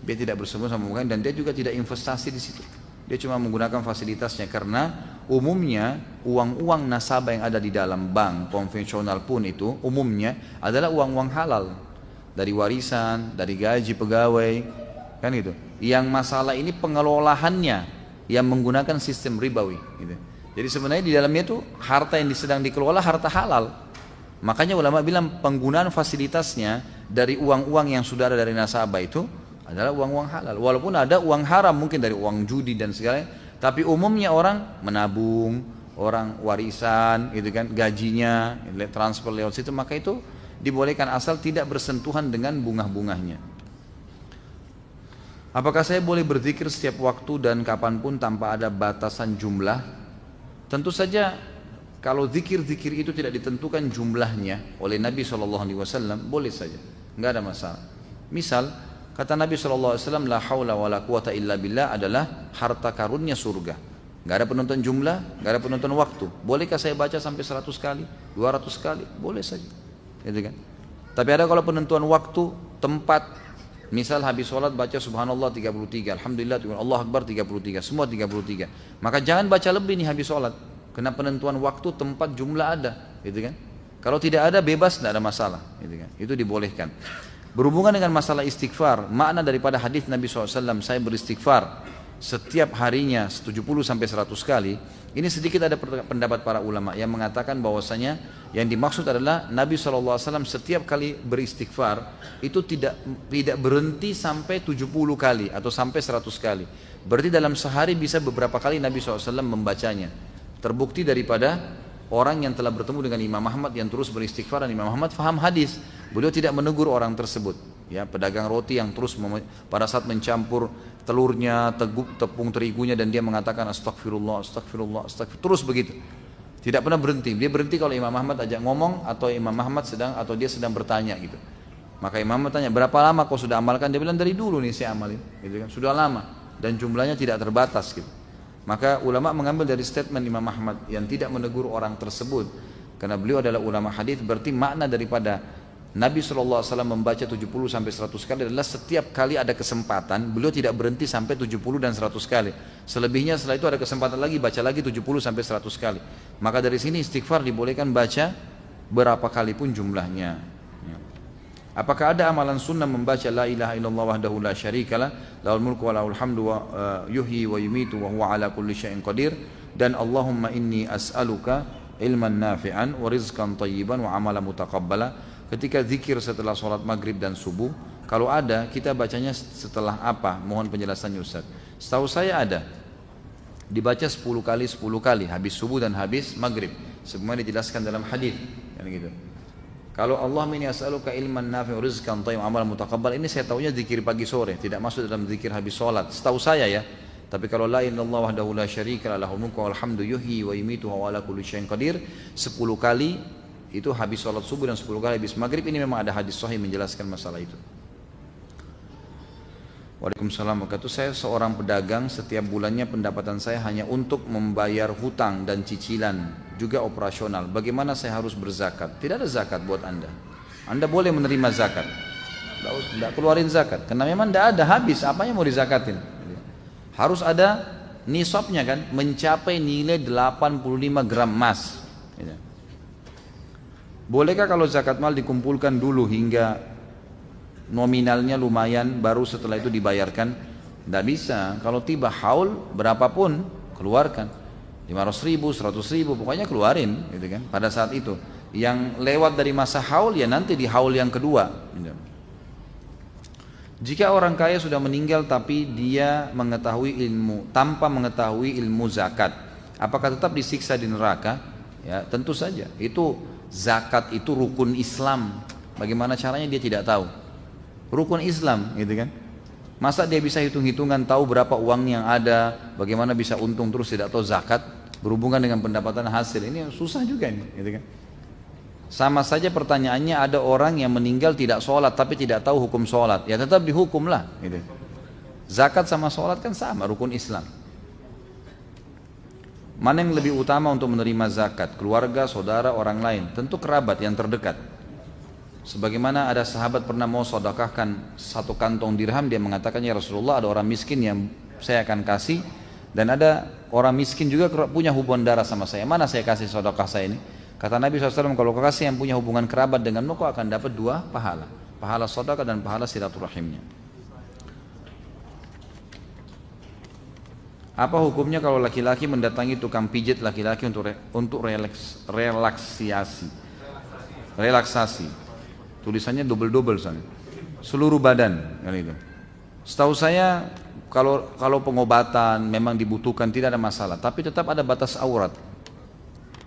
Dia tidak bersentuhan sama bunganya dan dia juga tidak investasi di situ. Dia cuma menggunakan fasilitasnya karena umumnya uang-uang nasabah yang ada di dalam bank konvensional pun itu umumnya adalah uang-uang halal. Dari warisan, dari gaji pegawai, kan gitu. Yang masalah ini pengelolaannya yang menggunakan sistem ribawi gitu. Jadi sebenarnya di dalamnya itu harta yang sedang dikelola harta halal. Makanya ulama bilang penggunaan fasilitasnya dari uang-uang yang sudah ada dari nasabah itu adalah uang-uang halal. Walaupun ada uang haram mungkin dari uang judi dan segala, tapi umumnya orang menabung, orang warisan, gitu kan, gajinya transfer lewat situ, maka itu dibolehkan asal tidak bersentuhan dengan bunga-bunganya. Apakah saya boleh berzikir setiap waktu dan kapanpun tanpa ada batasan jumlah? Tentu saja kalau zikir-zikir itu tidak ditentukan jumlahnya oleh Nabi SAW, boleh saja, nggak ada masalah. Misal kata Nabi SAW, la haula wa la quwata illa billah adalah harta karunnya surga. Nggak ada penentuan jumlah, nggak ada penentuan waktu. Bolehkah saya baca sampai 100 kali, 200 kali? Boleh saja, gitu kan? Tapi ada kalau penentuan waktu, tempat. Misal habis sholat baca subhanallah 33, alhamdulillah, Allah akbar 33, semua 33. Maka jangan baca lebih nih habis sholat, kena penentuan waktu, tempat, jumlah ada, gitu kan? Kalau tidak ada bebas, tidak ada masalah, gitu kan? Itu dibolehkan. Berhubungan dengan masalah istighfar, makna daripada hadis Nabi SAW, saya beristighfar setiap harinya 70 sampai 100 kali. Ini sedikit ada pendapat para ulama yang mengatakan bahwasanya yang dimaksud adalah Nabi SAW setiap kali beristighfar itu tidak berhenti sampai 70 kali atau sampai 100 kali. Berarti dalam sehari bisa beberapa kali Nabi SAW membacanya. Terbukti daripada orang yang telah bertemu dengan Imam Ahmad yang terus beristighfar, dan Imam Ahmad faham hadis. Beliau tidak menegur orang tersebut. Ya, pedagang roti yang terus pada saat mencampur telurnya, tepung terigunya, dan dia mengatakan astagfirullah, astagfirullah, astagfirullah, terus begitu. Tidak pernah berhenti. Dia berhenti kalau Imam Ahmad ajak ngomong atau Imam Ahmad dia sedang bertanya gitu. Maka Imam Ahmad tanya, berapa lama kau sudah amalkan? Dia bilang dari dulu nih saya amalin, gitu kan. Sudah lama dan jumlahnya tidak terbatas gitu. Maka ulama mengambil dari statement Imam Ahmad yang tidak menegur orang tersebut, karena beliau adalah ulama hadis, berarti makna daripada Nabi SAW membaca 70 sampai 100 kali adalah setiap kali ada kesempatan, beliau tidak berhenti sampai 70 dan 100 kali. Selebihnya setelah itu ada kesempatan lagi, baca lagi 70 sampai 100 kali. Maka dari sini istighfar dibolehkan baca berapa kali pun jumlahnya. Apakah ada amalan sunnah membaca la ilaha illallah wahdahu la syarikalah, lahul mulku wa lahul hamdu wa yuhyi wa yumitu wa huwa ala kulli syai'in qadir, dan Allahumma inni as'aluka ilman nafi'an wa rizqan tayyiban wa amalan mutaqabbala, ketika zikir setelah sholat maghrib dan subuh? Kalau ada, kita bacanya setelah apa? Mohon penjelasannya Ustaz. Setahu saya ada, dibaca 10 kali 10 kali habis subuh dan habis maghrib. Semuanya dijelaskan dalam hadis, kan gitu. Kalau Allah ini as'aluka ilman nafi'u rizqan thayyib amal mutaqabbal, ini saya tahunya zikir pagi sore, tidak masuk dalam zikir habis sholat. Setahu saya ya. Tapi kalau la ilaha illallah wahdahu la syarika lahul mulku wal hamdu yuhyi wa yumiitu wa ala kulli syai'in qadir 10 kali itu habis sholat subuh dan 10 kali habis maghrib. Ini memang ada hadis sahih menjelaskan masalah itu. Waalaikumsalam wabarakatuh. Saya seorang pedagang, setiap bulannya pendapatan saya hanya untuk membayar hutang dan cicilan, juga operasional. Bagaimana saya harus berzakat? Tidak ada zakat buat Anda. Anda boleh menerima zakat, tidak keluarin zakat, karena memang tidak ada, habis, apanya mau dizakatin? Harus ada nisabnya kan, mencapai nilai 85 gram emas. Bolehkah kalau zakat mal dikumpulkan dulu hingga nominalnya lumayan, baru setelah itu dibayarkan? Tidak bisa. Kalau tiba haul berapapun keluarkan, 500.000, 100.000, pokoknya keluarin, gitu kan? Pada saat itu, yang lewat dari masa haul ya nanti di haul yang kedua. Gitu. Jika orang kaya sudah meninggal tapi dia mengetahui ilmu tanpa mengetahui ilmu zakat, apakah tetap disiksa di neraka? Ya, tentu saja. Itu zakat itu rukun Islam. Bagaimana caranya dia tidak tahu? Rukun Islam, gitu kan? Masa dia bisa hitung-hitungan tahu berapa uang yang ada, bagaimana bisa untung terus tidak tahu zakat berhubungan dengan pendapatan hasil? Ini susah juga nih, gitu kan? Sama saja pertanyaannya, ada orang yang meninggal tidak sholat tapi tidak tahu hukum sholat, ya tetap dihukum lah, gitu. Zakat sama sholat kan sama, rukun Islam. Mana yang lebih utama untuk menerima zakat? Keluarga, saudara, orang lain? Tentu kerabat yang terdekat. Sebagaimana ada sahabat pernah mau sedekahkan 1 kantong dirham, dia mengatakan, ya Rasulullah, ada orang miskin yang saya akan kasih, dan ada orang miskin juga punya hubungan darah sama saya, mana saya kasih sedekah saya ini? Kata Nabi SAW, kalau kau kasih yang punya hubungan kerabat denganmu, kau akan dapat 2 pahala, pahala sedekah dan pahala silaturahimnya. Apa hukumnya kalau laki-laki mendatangi tukang pijit laki-laki untuk relaksasi? Tulisannya double sana. Seluruh badan, kan itu. Setahu saya kalau pengobatan memang dibutuhkan tidak ada masalah, tapi tetap ada batas aurat.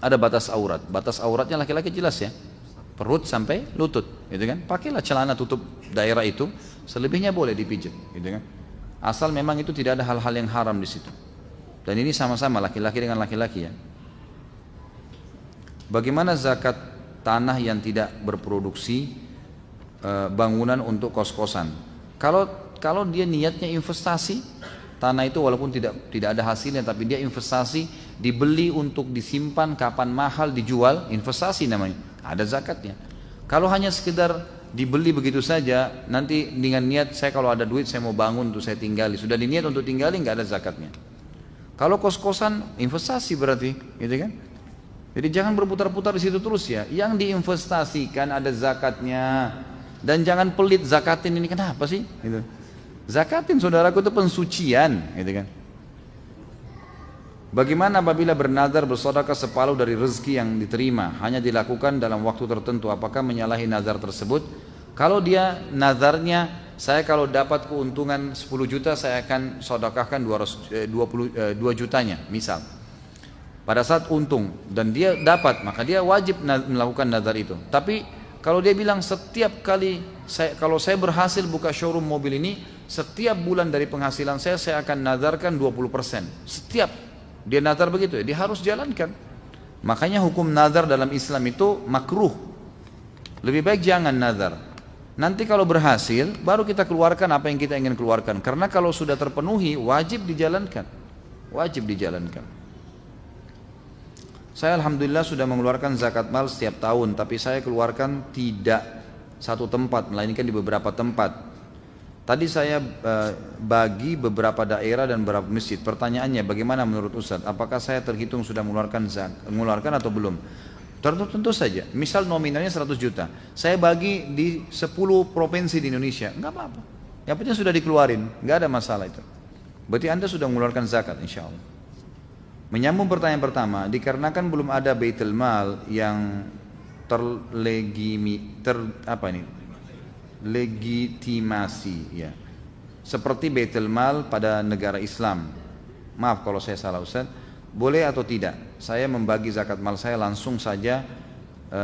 Ada batas aurat. Batas auratnya laki-laki jelas ya. Perut sampai lutut, gitu kan? Pakailah celana tutup daerah itu, selebihnya boleh dipijit, gitu kan? Asal memang itu tidak ada hal-hal yang haram di situ. Dan ini sama-sama laki-laki dengan laki-laki ya. Bagaimana zakat tanah yang tidak berproduksi bangunan untuk kos-kosan? Kalau dia niatnya investasi, tanah itu walaupun tidak ada hasilnya tapi dia investasi, dibeli untuk disimpan, kapan mahal dijual, investasi namanya, ada zakatnya. Kalau hanya sekedar dibeli begitu saja, nanti dengan niat saya kalau ada duit saya mau bangun untuk saya tinggali, sudah diniat untuk tinggali, nggak ada zakatnya. Kalau kos-kosan investasi berarti, gitu kan? Jadi jangan berputar-putar di situ terus ya. Yang diinvestasikan ada zakatnya, dan jangan pelit zakatin ini, kenapa sih? Gitu. Zakatin saudaraku, itu pensucian, gitu kan? Bagaimana apabila bernazar bersedekah separuh dari rezeki yang diterima, hanya dilakukan dalam waktu tertentu, apakah menyalahi nazar tersebut? Kalau dia nazarnya, saya kalau dapat keuntungan 10 juta saya akan sedekahkan 2 jutanya misal. Pada saat untung dan dia dapat, maka dia wajib melakukan nazar itu. Tapi kalau dia bilang setiap kali kalau saya berhasil buka showroom mobil ini, setiap bulan dari penghasilan saya akan nazarkan 20%. Setiap dia nazar begitu, dia harus jalankan. Makanya hukum nazar dalam Islam itu makruh. Lebih baik jangan nazar. Nanti kalau berhasil, baru kita keluarkan apa yang kita ingin keluarkan. Karena kalau sudah terpenuhi, wajib dijalankan. Wajib dijalankan. Saya alhamdulillah sudah mengeluarkan zakat mal setiap tahun, tapi saya keluarkan tidak satu tempat, melainkan di beberapa tempat. Tadi saya bagi beberapa daerah dan beberapa masjid. Pertanyaannya, bagaimana menurut Ustaz? Apakah saya terhitung sudah mengeluarkan atau belum? Tentu saja. Misal nominalnya 100 juta. Saya bagi di 10 provinsi di Indonesia. Enggak apa-apa. Yang penting sudah dikeluarin. Enggak ada masalah itu. Berarti Anda sudah mengeluarkan zakat insya Allah. Menyambung pertanyaan pertama, dikarenakan belum ada Baitul Mal yang legitimasi ya, seperti Baitul Mal pada negara Islam. Maaf kalau saya salah Ustaz. boleh atau tidak saya membagi zakat mal saya langsung saja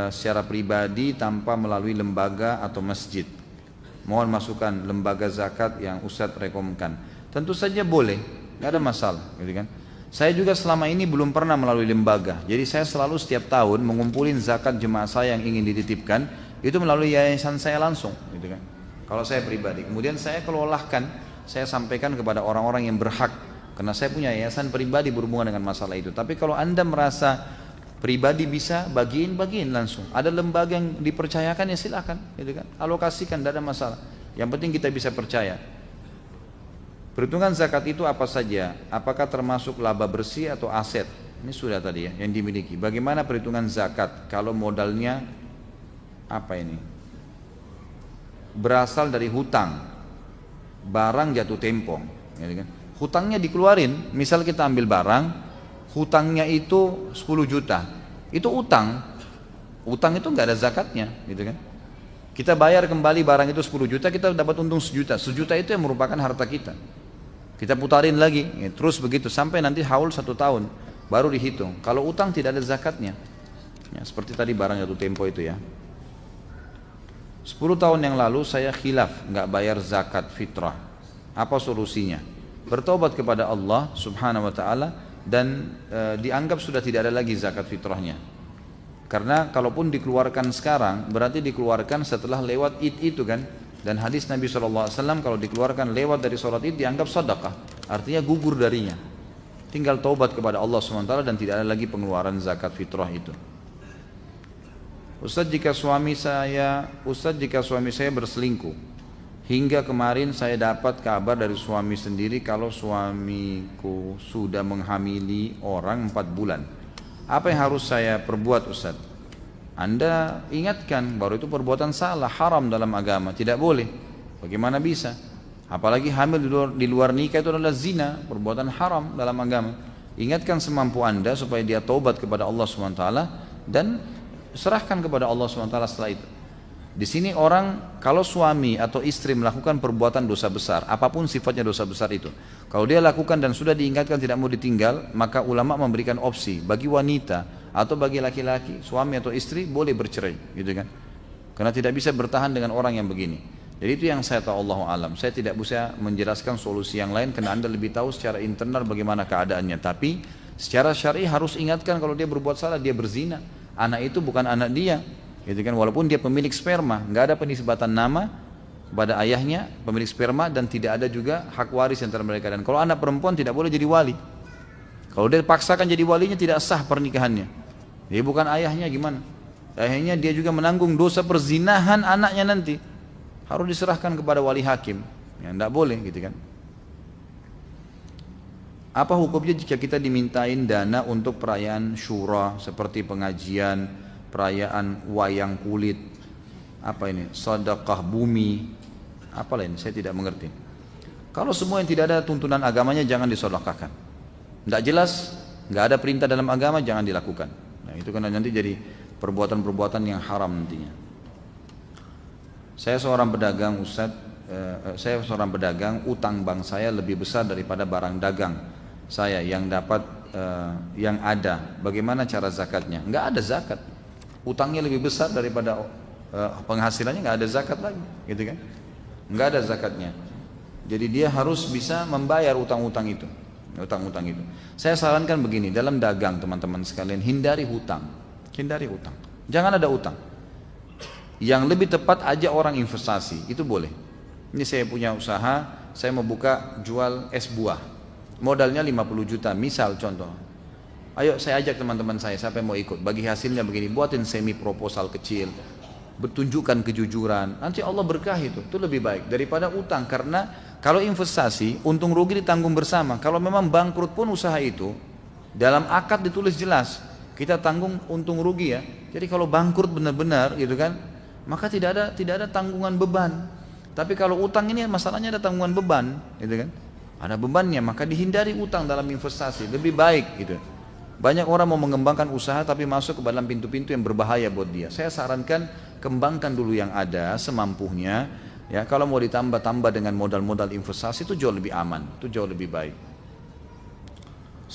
secara pribadi tanpa melalui lembaga atau masjid? Mohon masukan lembaga zakat yang Ustadz rekomendasikan. Tentu saja boleh, nggak ada masalah, gitu kan. Saya juga selama ini belum pernah melalui lembaga, jadi saya selalu setiap tahun mengumpulin zakat jemaah saya yang ingin dititipkan, itu melalui yayasan saya langsung, gitu kan. Kalau saya pribadi, kemudian saya kelolahkan, saya sampaikan kepada orang-orang yang berhak, karena saya punya yayasan pribadi berhubungan dengan masalah itu. Tapi kalau Anda merasa pribadi bisa bagiin langsung, ada lembaga yang dipercayakan ya silakan, gitu kan. Alokasikan, tidak ada masalah. Yang penting kita bisa percaya. Perhitungan zakat itu apa saja? Apakah termasuk laba bersih atau aset? Ini sudah tadi ya, yang dimiliki. Bagaimana perhitungan zakat kalau modalnya apa ini? Berasal dari hutang, barang jatuh tempo, gitu kan? Hutangnya dikeluarin. Misal kita ambil barang, hutangnya itu 10 juta, itu utang. Utang itu nggak ada zakatnya, gitu kan? Kita bayar kembali barang itu 10 juta, kita dapat untung 1 juta. 1 juta itu yang merupakan harta kita. Kita putarin lagi, ya, terus begitu sampai nanti haul 1 tahun baru dihitung. Kalau utang tidak ada zakatnya, ya, seperti tadi barang jatuh tempo itu ya. 10 tahun yang lalu saya khilaf nggak bayar zakat fitrah. Apa solusinya? Bertobat kepada Allah Subhanahu Wa Taala dan dianggap sudah tidak ada lagi zakat fitrahnya. Karena kalaupun dikeluarkan sekarang berarti dikeluarkan setelah lewat Id itu kan. Dan hadis Nabi SAW kalau dikeluarkan lewat dari sholat Id dianggap sedekah, artinya gugur darinya. Tinggal taubat kepada Allah SWT dan tidak ada lagi pengeluaran zakat fitrah itu. Ustadz jika suami saya berselingkuh, hingga kemarin saya dapat kabar dari suami sendiri kalau suamiku sudah menghamili orang 4 bulan. Apa yang harus saya perbuat Ustadz? Anda ingatkan bahwa itu perbuatan salah, haram dalam agama, tidak boleh. Bagaimana bisa? Apalagi hamil di luar nikah itu adalah zina, perbuatan haram dalam agama. Ingatkan semampu Anda supaya dia taubat kepada Allah SWT dan serahkan kepada Allah SWT setelah itu. Di sini orang kalau suami atau istri melakukan perbuatan dosa besar, apapun sifatnya dosa besar itu, kalau dia lakukan dan sudah diingatkan tidak mau ditinggal, maka ulama memberikan opsi bagi wanita atau bagi laki-laki, suami atau istri boleh bercerai, gitu kan? Karena tidak bisa bertahan dengan orang yang begini. Jadi itu yang saya tahu, Allahu alam. Saya tidak bisa menjelaskan solusi yang lain karena Anda lebih tahu secara internal bagaimana keadaannya. Tapi secara syar'i harus ingatkan kalau dia berbuat salah, dia berzina. Anak itu bukan anak dia, gitu kan? Walaupun dia pemilik sperma, nggak ada penisbatan nama pada ayahnya pemilik sperma dan tidak ada juga hak waris antara mereka. Dan kalau anak perempuan tidak boleh jadi wali. Kalau dia paksakan jadi walinya tidak sah pernikahannya. Dia bukan ayahnya, gimana? Ayahnya dia juga menanggung dosa perzinahan anaknya nanti. Harus diserahkan kepada wali hakim. Ya, tidak boleh, gitu kan? Apa hukumnya jika kita dimintain dana untuk perayaan syura seperti pengajian, perayaan wayang kulit, apa ini, sedekah bumi, apa lain? Saya tidak mengerti. Kalau semua yang tidak ada tuntunan agamanya jangan disedekahkan. Tidak jelas, nggak ada perintah dalam agama jangan dilakukan. Nah itu kan nanti jadi perbuatan-perbuatan yang haram nantinya. Saya seorang pedagang utang bank saya lebih besar daripada barang dagang saya yang dapat yang ada. Bagaimana cara zakatnya? Nggak ada zakat. Utangnya lebih besar daripada penghasilannya, nggak ada zakat lagi, gitu kan? Nggak ada zakatnya. Jadi dia harus bisa membayar utang-utang itu. Saya sarankan begini, dalam dagang teman-teman sekalian, hindari hutang. Jangan ada utang. Yang lebih tepat aja orang investasi, itu boleh. Ini saya punya usaha, saya mau buka jual es buah. Modalnya 50 juta, misal contoh. Ayo saya ajak teman-teman saya, siapa yang mau ikut? Bagi hasilnya begini, buatin semi proposal kecil, bertunjukkan kejujuran. Nanti Allah berkah itu lebih baik daripada utang. Karena kalau investasi, untung rugi ditanggung bersama. Kalau memang bangkrut pun usaha itu, dalam akad ditulis jelas, kita tanggung untung rugi ya. Jadi kalau bangkrut benar-benar gitu kan, maka tidak ada tanggungan beban. Tapi kalau utang ini masalahnya ada tanggungan beban, gitu kan? Ada bebannya, maka dihindari utang dalam investasi, lebih baik gitu. Banyak orang mau mengembangkan usaha tapi masuk ke dalam pintu-pintu yang berbahaya buat dia. Saya sarankan kembangkan dulu yang ada semampunya. Ya, kalau mau ditambah-tambah dengan modal-modal investasi itu jauh lebih aman, itu jauh lebih baik.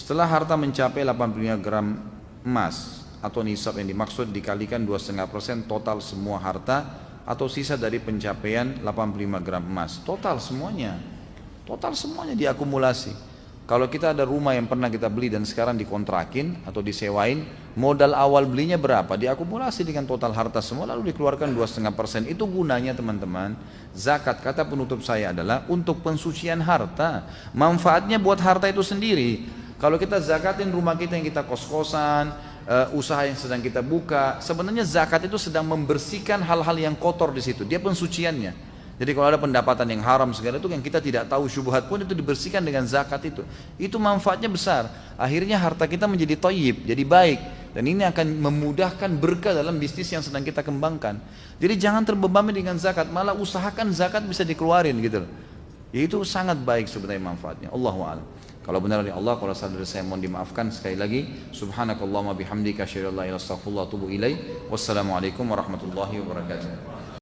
Setelah harta mencapai 85 gram emas atau nisab yang dimaksud dikalikan 2,5% total semua harta atau sisa dari pencapaian 85 gram emas. Total semuanya diakumulasi. Kalau kita ada rumah yang pernah kita beli dan sekarang dikontrakin atau disewain, modal awal belinya berapa? Diakumulasi dengan total harta semua lalu dikeluarkan 2,5%. Itu gunanya teman-teman. Zakat, kata penutup saya, adalah untuk pensucian harta. Manfaatnya buat harta itu sendiri. Kalau kita zakatin rumah kita yang kita kos-kosan, usaha yang sedang kita buka, sebenarnya zakat itu sedang membersihkan hal-hal yang kotor di situ. Dia pensuciannya. Jadi kalau ada pendapatan yang haram segala itu yang kita tidak tahu syubhat pun itu dibersihkan dengan zakat itu. Itu manfaatnya besar. Akhirnya harta kita menjadi thayyib, jadi baik. Dan ini akan memudahkan berkah dalam bisnis yang sedang kita kembangkan. Jadi jangan terbebani dengan zakat, malah usahakan zakat bisa dikeluarin gitu. Itu sangat baik sebenarnya manfaatnya. Allahu a'lam. Kalau benar dari Allah, kalau salah dari saya mohon dimaafkan. Sekali lagi, subhanakallahumma bihamdika asyhadu an la ilaha illa anta astaghfiruka wa atubu ilaik. Wassalamualaikum warahmatullahi wabarakatuh.